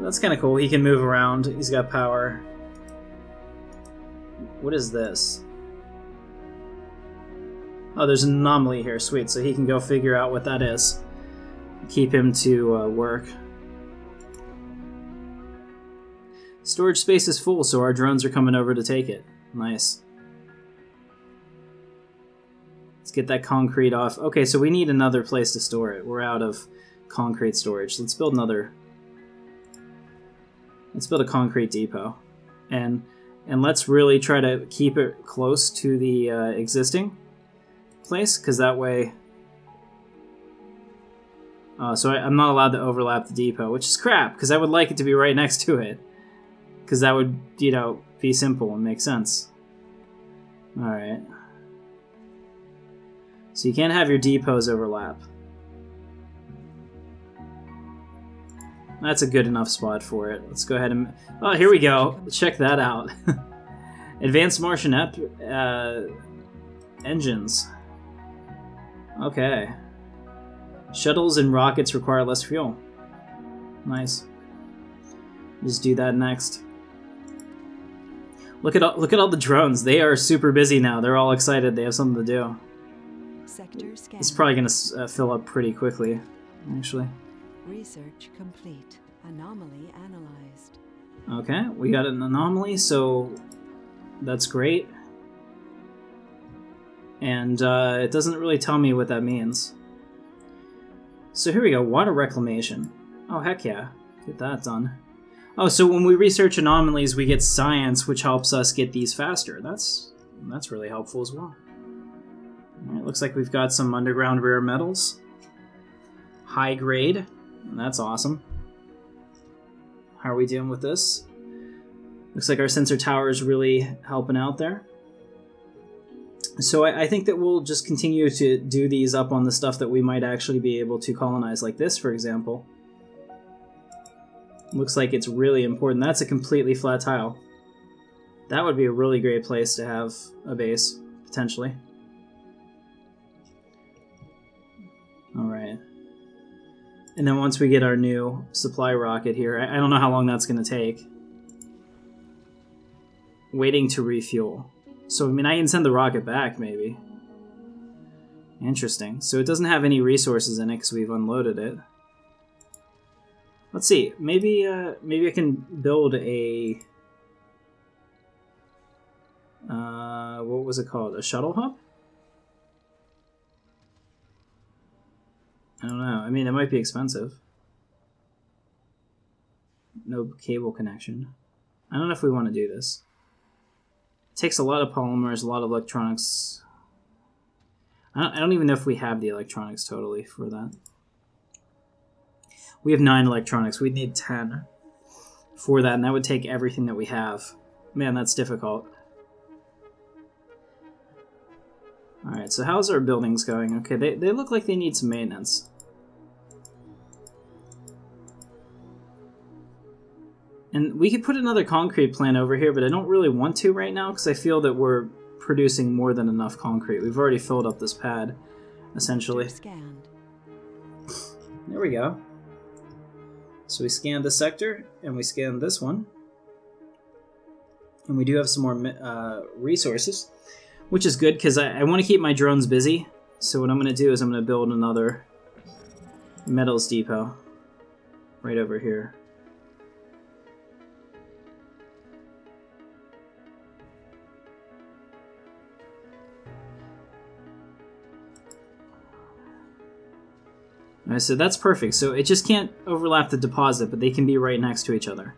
That's kind of cool. He can move around. He's got power. What is this? Oh, there's an anomaly here. Sweet. So he can go figure out what that is. Keep him to work. Storage space is full, so our drones are coming over to take it. Nice. Let's get that concrete off. Okay, so we need another place to store it. We're out of concrete storage. Let's build another... Let's build a concrete depot. And let's really try to keep it close to the existing place, because that way... so I'm not allowed to overlap the depot, which is crap, because I would like it to be right next to it. Because that would, you know, be simple and make sense. Alright. So you can't have your depots overlap. That's a good enough spot for it. Let's go ahead and... Oh, here we go. Check that out. Advanced Martian engines. Okay. Shuttles and rockets require less fuel. Nice. Just do that next. Look at all the drones. They are super busy now. They're all excited. They have something to do. Sector scan. It's probably going to fill up pretty quickly, actually. Research complete. Anomaly analyzed. Okay, we got an anomaly, so that's great. And it doesn't really tell me what that means. So here we go, water reclamation. Oh, heck yeah. Get that done. Oh, so when we research anomalies, we get science, which helps us get these faster. That's really helpful as well. Alright, looks like we've got some underground rare metals. High grade. That's awesome. How are we dealing with this? Looks like our sensor tower is really helping out there. So I think that we'll just continue to do these up on the stuff that we might actually be able to colonize, like this, for example. Looks like it's really important. That's a completely flat tile. That would be a really great place to have a base, potentially. Alright. And then once we get our new supply rocket here, I don't know how long that's going to take. Waiting to refuel. So, I mean, I can send the rocket back, maybe. Interesting. So it doesn't have any resources in it because we've unloaded it. Let's see. Maybe I can build a... what was it called? A shuttle hub? I don't know. I mean, it might be expensive. No cable connection. I don't know if we want to do this. It takes a lot of polymers, a lot of electronics. I don't even know if we have the electronics totally for that. We have 9 electronics. We'd need 10 for that, and that would take everything that we have. Man, that's difficult. Alright, so how's our buildings going? Okay, they look like they need some maintenance. And we could put another concrete plant over here, but I don't really want to right now because I feel that we're producing more than enough concrete. We've already filled up this pad, essentially. There we go. So we scanned this sector, and we scanned this one. And we do have some more resources, which is good because I want to keep my drones busy. So what I'm going to do is I'm going to build another metals depot right over here. Alright, so that's perfect. So it just can't overlap the deposit, but they can be right next to each other.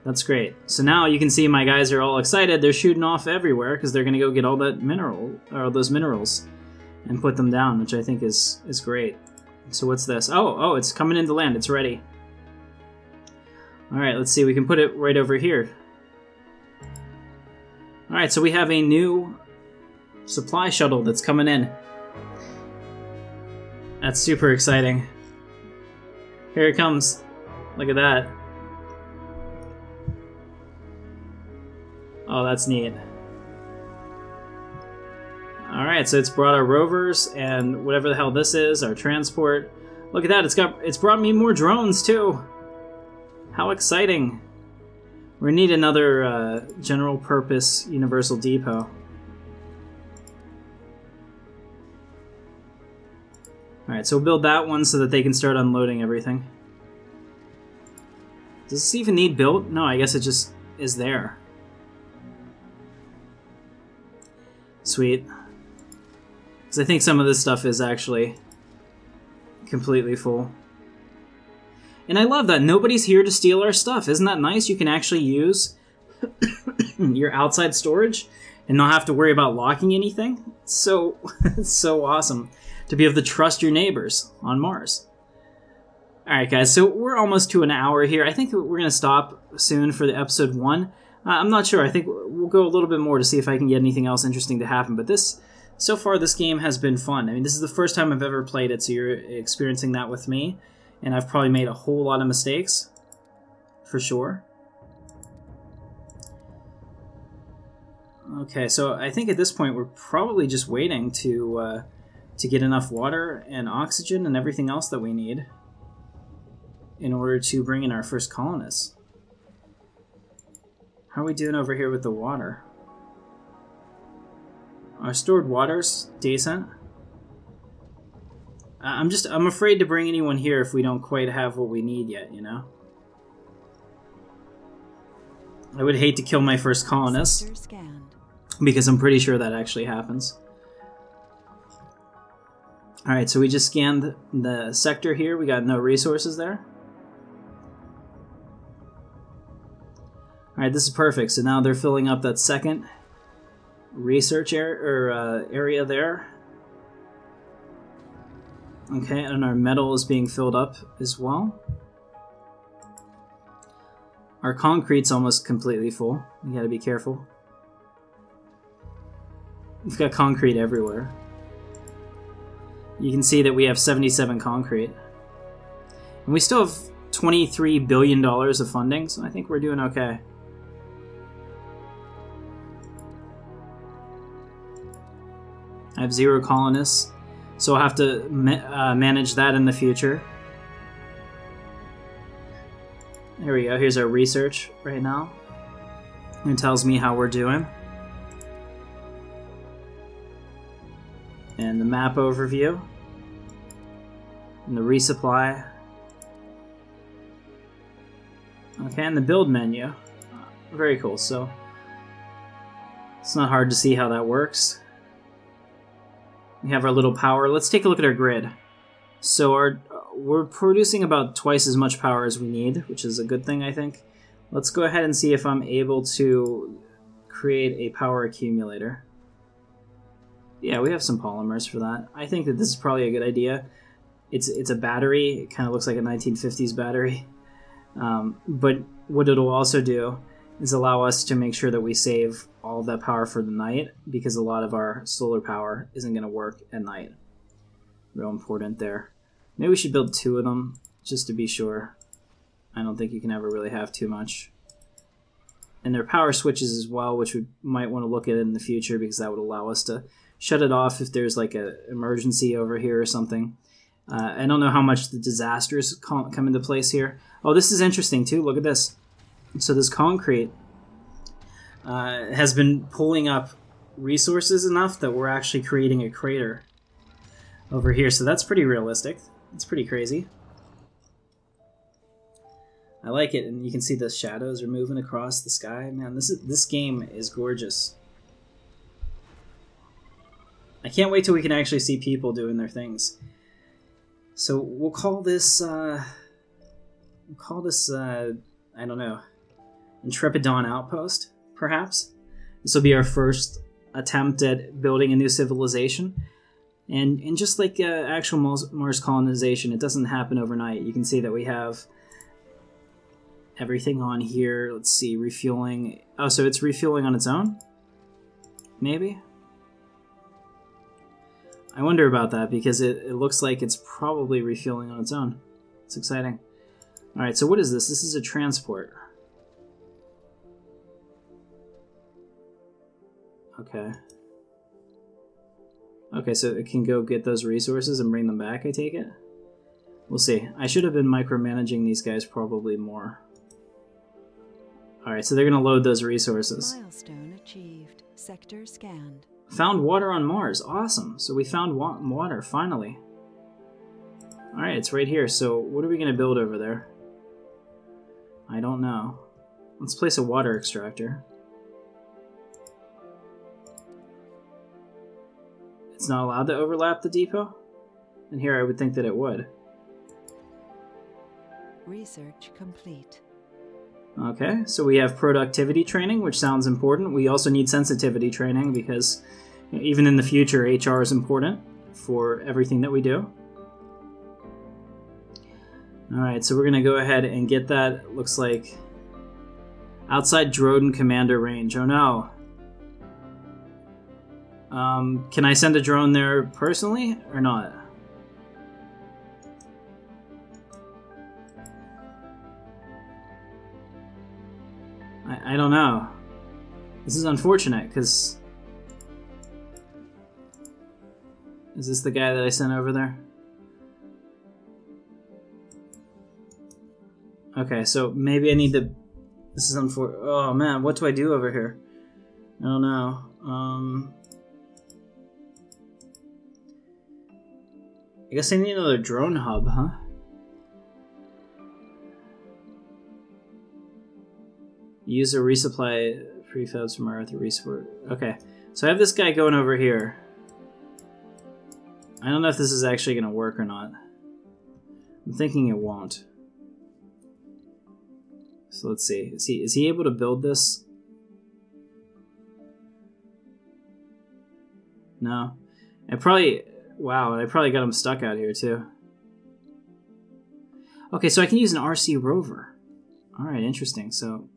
That's great. So now you can see my guys are all excited. They're shooting off everywhere because they're going to go get all that mineral, or those minerals, and put them down, which I think is great. So what's this? Oh, it's coming into land. It's ready. Alright, let's see. We can put it right over here. Alright, so we have a new supply shuttle that's coming in. That's super exciting. Here it comes. Look at that. Oh, that's neat. Alright, so it's brought our rovers and whatever the hell this is, our transport. Look at that, it's brought me more drones too. How exciting. We need another general purpose universal depot. Alright, so we'll build that one so that they can start unloading everything. Does this even need built? No, I guess it just is there. Sweet. Because I think some of this stuff is actually completely full. And I love that. Nobody's here to steal our stuff. Isn't that nice? You can actually use your outside storage and not have to worry about locking anything. It's so awesome to be able to trust your neighbors on Mars. Alright guys, so we're almost to an hour here. I think we're going to stop soon for the episode 1. I'm not sure. I think we'll go a little bit more to see if I can get anything else interesting to happen. But so far this game has been fun. I mean, this is the first time I've ever played it, so you're experiencing that with me. And I've probably made a whole lot of mistakes, for sure. Okay, so I think at this point we're probably just waiting to get enough water and oxygen and everything else that we need in order to bring in our first colonists. How are we doing over here with the water? Our stored water's decent. I'm afraid to bring anyone here if we don't quite have what we need yet, you know? I would hate to kill my first colonist, because I'm pretty sure that actually happens. Alright, so we just scanned the sector here. We got no resources there. Alright, this is perfect. So now they're filling up that second research area there. Okay, and our metal is being filled up as well. Our concrete's almost completely full. You gotta be careful. We've got concrete everywhere. You can see that we have 77 concrete. And we still have $23 billion of funding, so I think we're doing okay. I have 0 colonists, so I'll have to manage that in the future. There we go. Here's our research right now. It tells me how we're doing. And the map overview. And the resupply. Okay, and the build menu. Very cool. So it's not hard to see how that works. We have our little power. Let's take a look at our grid. So we're producing about twice as much power as we need, which is a good thing, I think. Let's go ahead and see if I'm able to create a power accumulator. Yeah, we have some polymers for that. I think that this is probably a good idea. It's a battery. It kind of looks like a 1950s battery. But what it'll also do is allow us to make sure that we save all of that power for the night, because a lot of our solar power isn't going to work at night. Real important there. Maybe we should build 2 of them, just to be sure. I don't think you can ever really have too much. And their power switches as well, which we might want to look at in the future, because that would allow us to shut it off if there's like an emergency over here or something. I don't know how much the disasters come into place here. Oh, this is interesting too. Look at this. So this concrete has been pulling up resources enough that we're actually creating a crater over here. So that's pretty realistic. It's pretty crazy. I like it, and you can see the shadows are moving across the sky. Man, this game is gorgeous. I can't wait till we can actually see people doing their things. So we'll call this I don't know, Intrepid Dawn Outpost, perhaps. This will be our first attempt at building a new civilization. And just like actual Mars colonization, it doesn't happen overnight. You can see that we have everything on here. Let's see, refueling. Oh, so it's refueling on its own? Maybe? I wonder about that, because it looks like it's probably refueling on its own. It's exciting. Alright, so what is this? This is a transport. Okay. Okay, so it can go get those resources and bring them back, I take it? We'll see. I should have been micromanaging these guys probably more. Alright, so they're going to load those resources. Milestone achieved. Sector scanned. Found water on Mars. Awesome. So we found water, finally. Alright, it's right here. So what are we going to build over there? I don't know. Let's place a water extractor. It's not allowed to overlap the depot? And here I would think that it would. Research complete. Okay, so we have productivity training, which sounds important. We also need sensitivity training, because even in the future, HR is important for everything that we do. Alright, so we're going to go ahead and get that. Looks like outside Droden commander range. Oh no. Can I send a drone there personally or not? I don't know. This is unfortunate, because... Is this the guy that I sent over there? Okay, so maybe I need to... This is unfortunate. Oh man, what do I do over here? I don't know. I guess I need another drone hub, huh? Use a resupply prefabs from Earth, resupport. Okay, so I have this guy going over here. I don't know if this is actually going to work or not. I'm thinking it won't. So let's see. Is he able to build this? No. Wow, I probably got him stuck out here too. Okay, so I can use an RC rover. Alright, interesting. So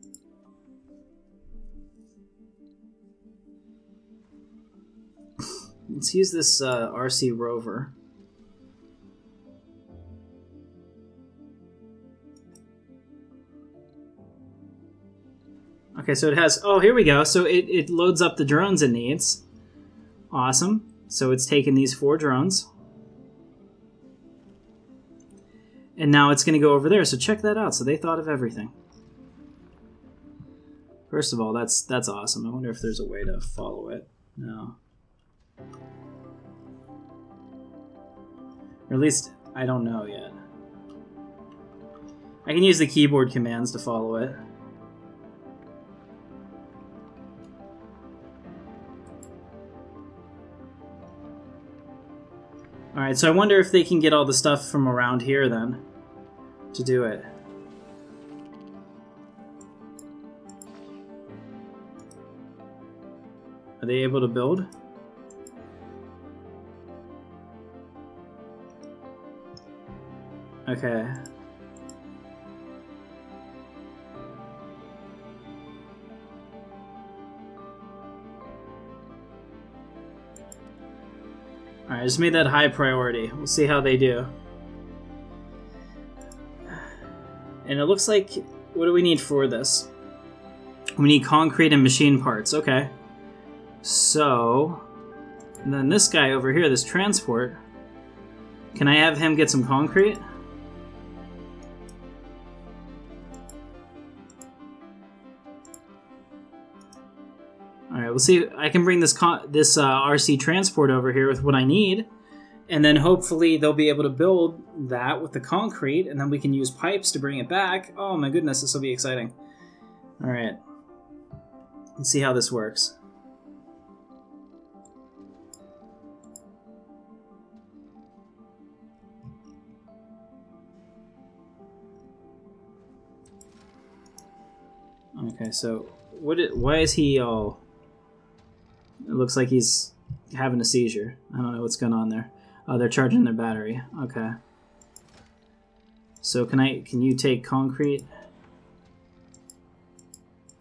let's use this RC rover. Okay, so it has... Oh, here we go. So it loads up the drones it needs. Awesome. So it's taken these 4 drones. And now it's going to go over there. So check that out. So they thought of everything. First of all, that's awesome. I wonder if there's a way to follow it. No. Or at least, I don't know yet. I can use the keyboard commands to follow it. Alright, so I wonder if they can get all the stuff from around here then to do it. Are they able to build? Okay. Alright, I just made that high priority. We'll see how they do. And it looks like... What do we need for this? We need concrete and machine parts. Okay. So... And then this guy over here, this transport... Can I have him get some concrete? Alright, we'll see. I can bring this RC transport over here with what I need. And then hopefully they'll be able to build that with the concrete. And then we can use pipes to bring it back. Oh my goodness, this will be exciting. Alright. Let's see how this works. Okay, so why is he all... It looks like he's having a seizure. I don't know what's going on there. Oh, they're charging their battery. Okay. So can you take concrete?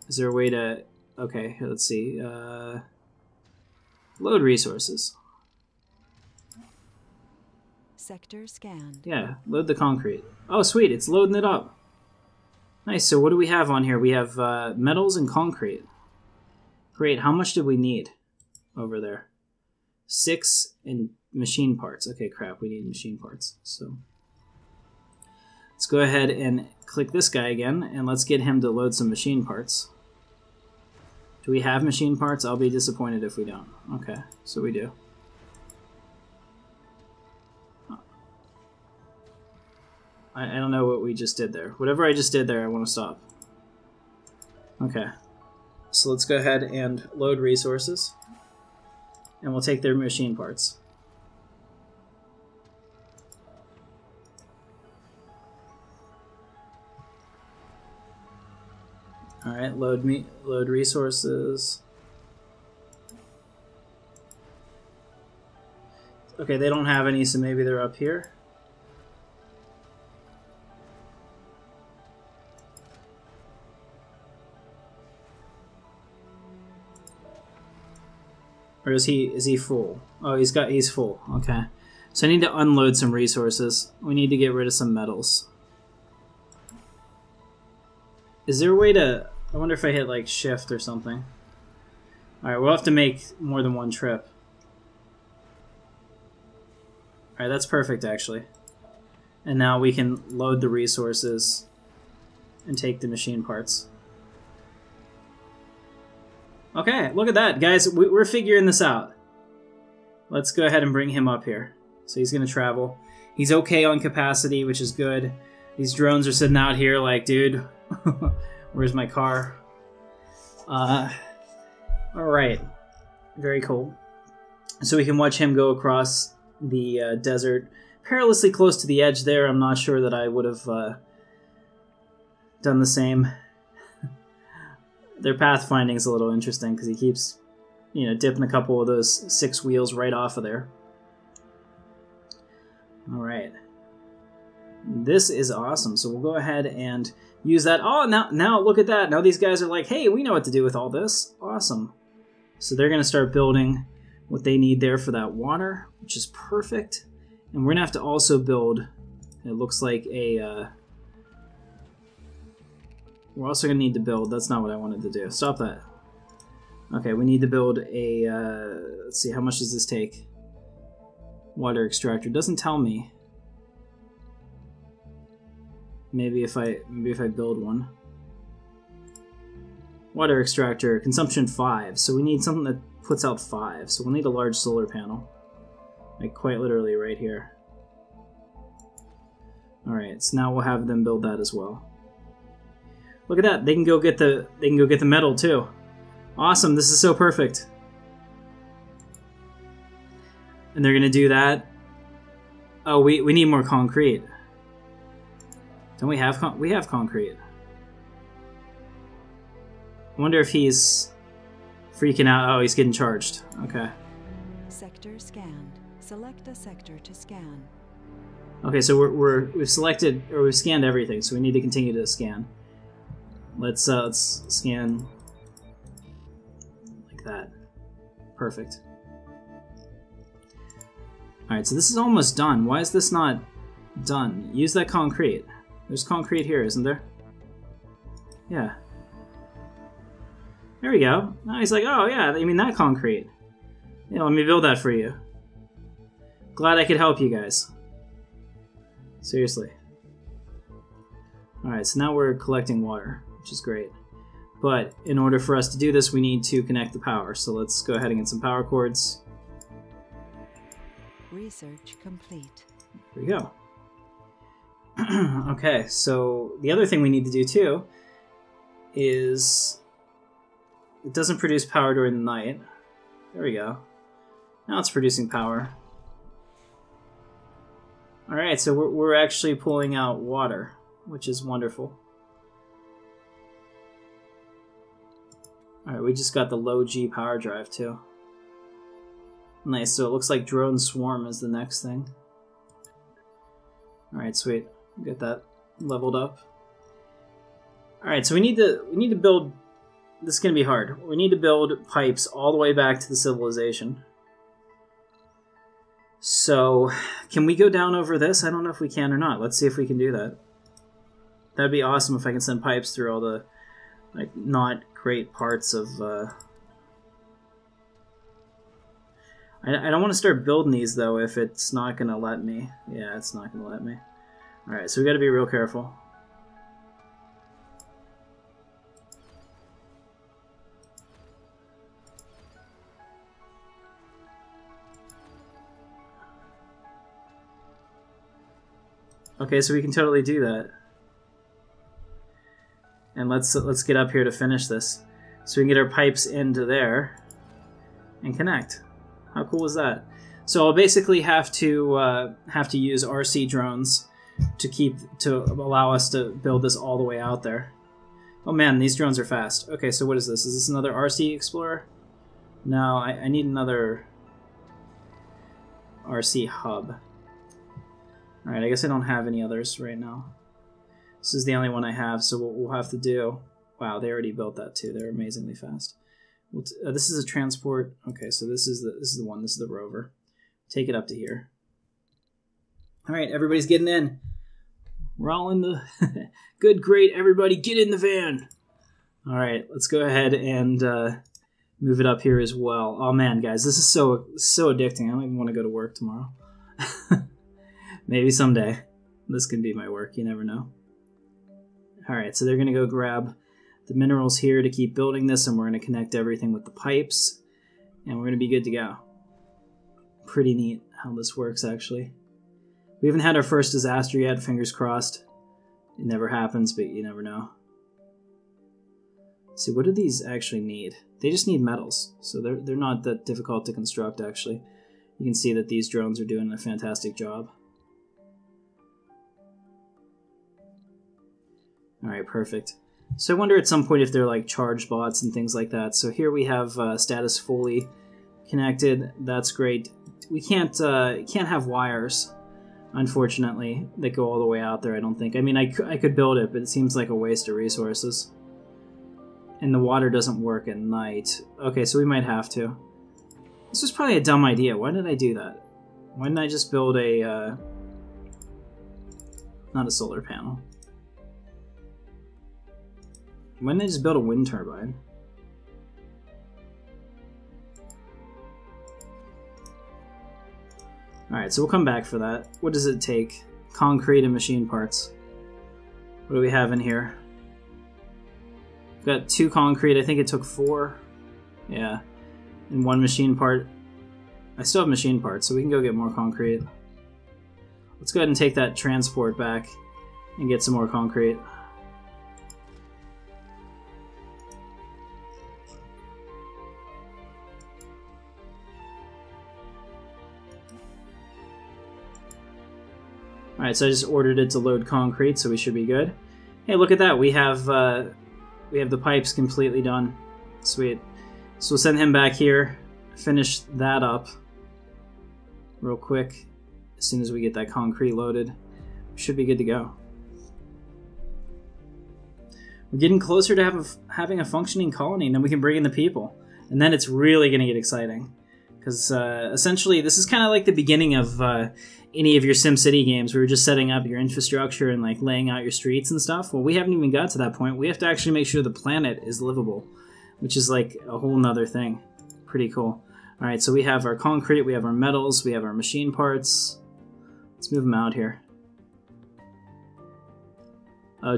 Is there a way to... Okay, let's see. Load resources. Sector scanned. Yeah, load the concrete. Oh, sweet, it's loading it up. Nice, so what do we have on here? We have metals and concrete. Great, how much did we need over there? 6 and machine parts. Okay, crap, we need machine parts. So let's go ahead and click this guy again, and let's get him to load some machine parts. Do we have machine parts? I'll be disappointed if we don't. Okay, so we do. I don't know what we just did there. Whatever I just did there, I want to stop. Okay. So let's go ahead and load resources. And we'll take their machine parts. Alright, load resources. Okay, they don't have any, so maybe they're up here. Or is he full? Oh, he's full. Okay. So I need to unload some resources. We need to get rid of some metals. Is there a way to... I wonder if I hit like shift or something. Alright, we'll have to make more than one trip. Alright, that's perfect actually. And now we can load the resources and take the machine parts. Okay, look at that, guys. We're figuring this out. Let's go ahead and bring him up here. So he's going to travel. He's okay on capacity, which is good. These drones are sitting out here like, dude, where's my car? Alright. Very cool. So we can watch him go across the desert. Perilously close to the edge there. I'm not sure that I would have done the same. Their pathfinding is a little interesting because he keeps, you know, dipping a couple of those 6 wheels right off of there. Alright. This is awesome. So we'll go ahead and use that. Oh, now look at that. Now these guys are like, hey, we know what to do with all this. Awesome. So they're going to start building what they need there for that water, which is perfect. And we're going to have to also build, it looks like a... we're also going to need to build... That's not what I wanted to do. Stop that. Okay, we need to build a... let's see, how much does this take? Water extractor. Doesn't tell me. Maybe if I build one. Water extractor, consumption 5. So we need something that puts out 5. So we'll need a large solar panel. Like quite literally right here. Alright, so now we'll have them build that as well. Look at that, they can go get the metal too. Awesome, this is so perfect. And they're gonna do that. Oh, we need more concrete. Don't we have we have concrete? I wonder if he's freaking out. Oh, he's getting charged. Okay. Sector scanned. Select a sector to scan. Okay, so we've selected, or we've scanned everything, so we need to continue to scan. Let's scan like that. Perfect. Alright, so this is almost done. Why is this not done? Use that concrete. There's concrete here, isn't there? Yeah. There we go. Now he's like, oh yeah, I mean that concrete. Yeah, let me build that for you. Glad I could help you guys. Seriously. Alright, so now we're collecting water, which is great. But in order for us to do this, we need to connect the power. So let's go ahead and get some power cords. Research complete. Here we go. Okay, so the other thing we need to do too is it doesn't produce power during the night. There we go. Now it's producing power. Alright, so we're actually pulling out water, which is wonderful. Alright, we just got the low G power drive too. Nice, so it looks like drone swarm is the next thing. Alright, sweet. Get that leveled up. Alright, so we need to build... This is going to be hard. We need to build pipes all the way back to the civilization. So, can we go down over this? I don't know if we can or not. Let's see if we can do that. That'd be awesome if I can send pipes through all the, like, not great parts of... I don't want to start building these, though, if it's not going to let me. Yeah, it's not going to let me. Alright, so we got to be real careful. Okay, so we can totally do that. And let's get up here to finish this. So we can get our pipes into there and connect. How cool is that? So I'll basically have to use RC drones to allow us to build this all the way out there. Oh man, these drones are fast. Okay, so what is this? Is this another RC Explorer? No, I need another RC hub. Alright, I guess I don't have any others right now. This is the only one I have, so what we'll have to do... Wow, they already built that too. They're amazingly fast. This is a transport. Okay, so this is the one. This is the rover. Take it up to here. Alright, everybody's getting in. We're all in the... Good, great, everybody get in the van! Alright, let's go ahead and move it up here as well. Oh man, guys, this is so addicting. I don't even want to go to work tomorrow. Maybe someday. This can be my work, you never know. Alright, so they're going to go grab the minerals here to keep building this, and we're going to connect everything with the pipes, and we're going to be good to go. Pretty neat how this works, actually. We haven't had our first disaster yet, fingers crossed. It never happens, but you never know. Let's see, what do these actually need? They just need metals, so they're not that difficult to construct, actually. You can see that these drones are doing a fantastic job. Alright, perfect. So I wonder at some point if they're like charged bots and things like that. So here we have status fully connected. That's great. We can't have wires, unfortunately, that go all the way out there, I don't think. I mean, I could build it, but it seems like a waste of resources. And the water doesn't work at night. Okay, so we might have to. This was probably a dumb idea. Why did I do that? Why didn't I just build a... not a solar panel. Why didn't they just build a wind turbine? Alright, so we'll come back for that. What does it take? Concrete and machine parts. What do we have in here? We've got 2 concrete. I think it took 4. Yeah. And 1 machine part. I still have machine parts, so we can go get more concrete. Let's go ahead and take that transport back and get some more concrete. Alright, so I just ordered it to load concrete, so we should be good. Hey, look at that. We have the pipes completely done. Sweet. So we'll send him back here, finish that up real quick. As soon as we get that concrete loaded, we should be good to go. We're getting closer to having a functioning colony, and then we can bring in the people. And then it's really going to get exciting. Because essentially, this is kind of like the beginning of any of your SimCity games, where you're just setting up your infrastructure and like laying out your streets and stuff. Well, we haven't even got to that point. We have to actually make sure the planet is livable, which is like a whole nother thing. Pretty cool. All right, so we have our concrete, we have our metals, we have our machine parts. Let's move them out here.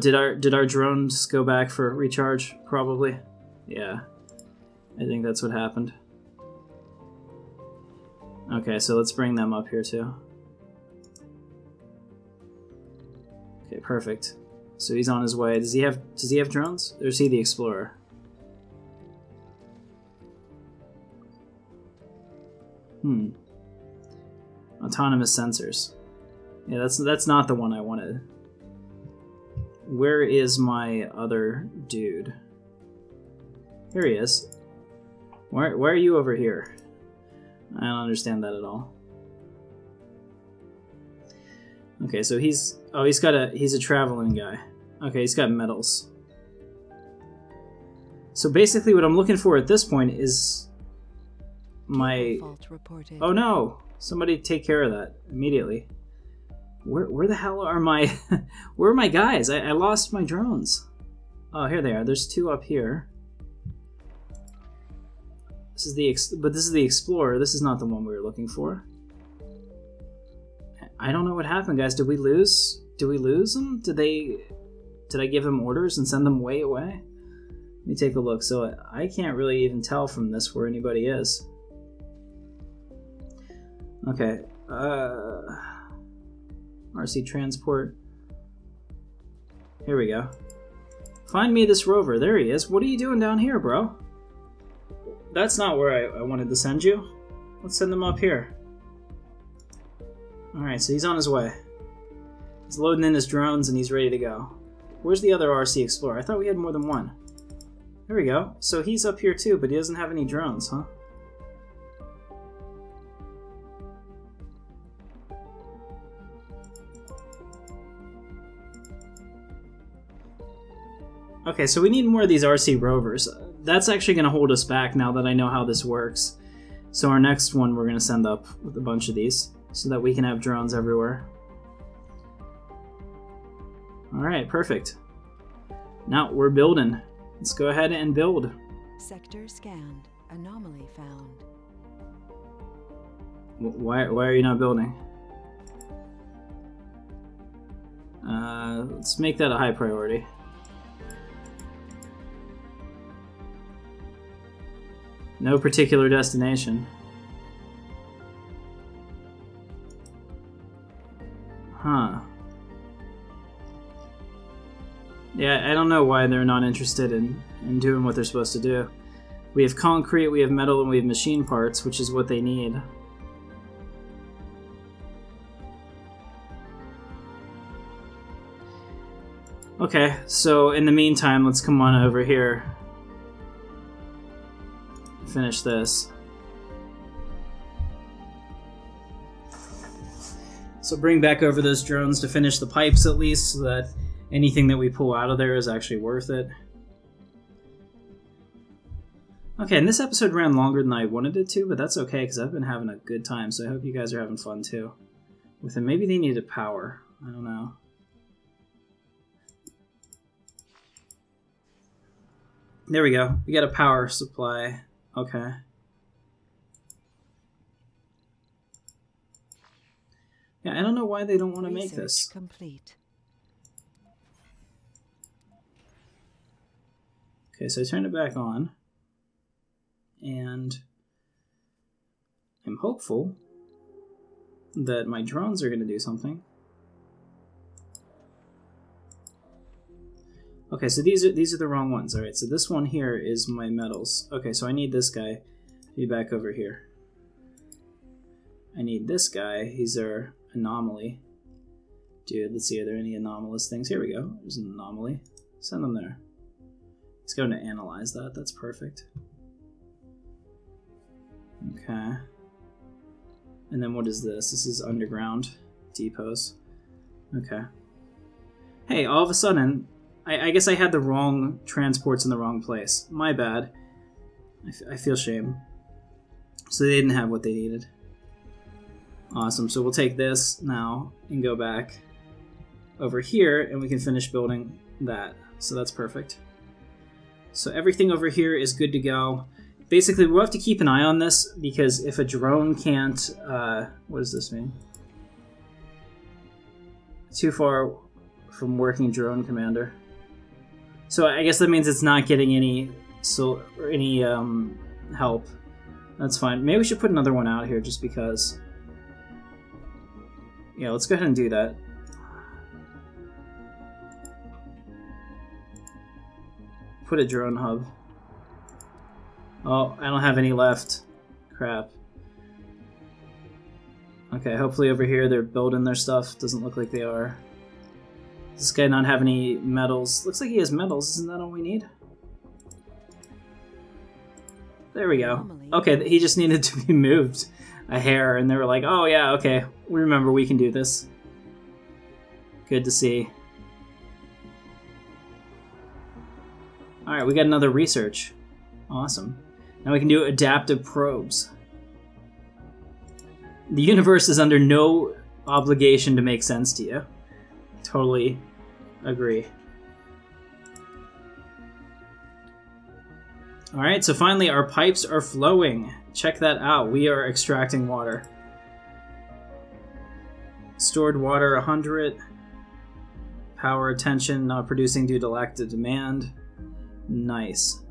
Did our drones go back for recharge? Probably. Yeah, I think that's what happened. Okay, so let's bring them up here too. Okay, perfect. So he's on his way. Does he have drones? Or is he the explorer? Autonomous sensors. Yeah, that's not the one I wanted. Where is my other dude? Here he is. Why are you over here? I don't understand that at all. Okay, so he's a traveling guy. Okay, he's got metals. So basically what I'm looking for at this point is my... Oh no! Somebody take care of that immediately. Where the hell are my... Where are my guys? I lost my drones. Oh, here they are. There's 2 up here. This is the Explorer. This is not the one we were looking for. I don't know what happened, guys. Did we lose? Did we lose them? Did I give them orders and send them way away? Let me take a look. So I can't really even tell from this where anybody is. Okay. RC transport. Here we go. Find me this rover. There he is. What are you doing down here, bro? That's not where I wanted to send you. Let's send him up here. Alright, so he's on his way. He's loading in his drones and he's ready to go. Where's the other RC Explorer? I thought we had more than one. There we go. So he's up here too, but he doesn't have any drones, huh? Okay, so we need more of these RC rovers. That's actually going to hold us back now that I know how this works. So our next one we're going to send up with a bunch of these so that we can have drones everywhere. Alright, perfect. Now we're building. Let's go ahead and build. Sector scanned. Anomaly found. Why are you not building? Let's make that a high priority. No particular destination. Huh. Yeah, I don't know why they're not interested in doing what they're supposed to do. We have concrete, we have metal, and we have machine parts, which is what they need. Okay, so in the meantime, let's come on over here. Finish this. So bring back over those drones to finish the pipes at least, so that anything that we pull out of there is actually worth it. Okay, and this episode ran longer than I wanted it to, but that's okay because I've been having a good time, so I hope you guys are having fun too. With it, maybe they needed power. I don't know. There we go. We got a power supply. Okay. Yeah, I don't know why they don't want to make this. Complete. Okay, so I turned it back on. And I'm hopeful that my drones are going to do something. Okay, so these are the wrong ones. All right, so this one here is my metals. Okay, so I need this guy to be back over here. I need this guy. He's our anomaly. Dude, let's see, are there any anomalous things? Here we go. There's an anomaly. Send them there. He's going to analyze that. That's perfect. Okay. And then what is this? This is underground depots. Okay. Hey, all of a sudden, I guess I had the wrong transports in the wrong place. My bad. I feel shame. So they didn't have what they needed. Awesome. So we'll take this now and go back over here, and we can finish building that. So that's perfect. So everything over here is good to go. Basically, we'll have to keep an eye on this, because if a drone can't... what does this mean? Too far from working drone commander. So I guess that means it's not getting any help. That's fine. Maybe we should put another one out here just because. Yeah, let's go ahead and do that. Put a drone hub. Oh, I don't have any left. Crap. Okay, hopefully over here they're building their stuff. Doesn't look like they are. Does this guy not have any metals? Looks like he has metals. Isn't that all we need? There we go. Okay, he just needed to be moved a hair, and they were like, oh yeah, okay, we remember, we can do this. Good to see. Alright, we got another research. Awesome. Now we can do adaptive probes. The universe is under no obligation to make sense to you. Totally agree. Alright, so finally our pipes are flowing. Check that out. We are extracting water. Stored water 100. Power attention not producing due to lack of demand. Nice.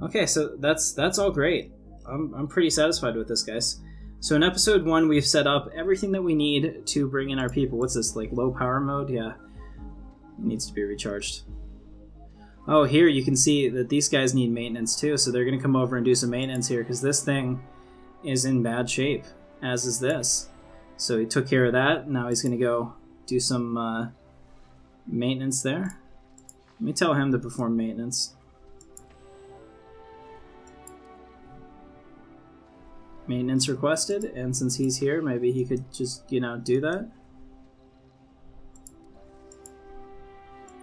Okay, so that's all great. I'm pretty satisfied with this, guys. So in episode 1, we've set up everything that we need to bring in our people. What's this, like low power mode? Yeah, it needs to be recharged. Oh, here you can see that these guys need maintenance too, so they're going to come over and do some maintenance here, because this thing is in bad shape, as is this. So he took care of that. Now he's going to go do some maintenance there. Let me tell him to perform maintenance. Maintenance requested, and since he's here, maybe he could just, you know, do that.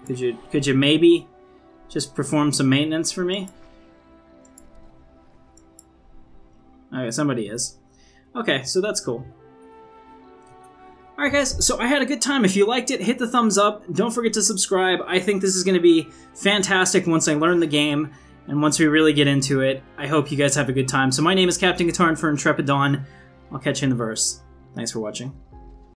Could you maybe just perform some maintenance for me? Okay, somebody is. Okay, so that's cool. Alright guys, so I had a good time. If you liked it, hit the thumbs up. Don't forget to subscribe. I think this is going to be fantastic once I learn the game. And once we really get into it, I hope you guys have a good time. So my name is CaptainKatarn for Intrepid Dawn. I'll catch you in the verse. Thanks for watching.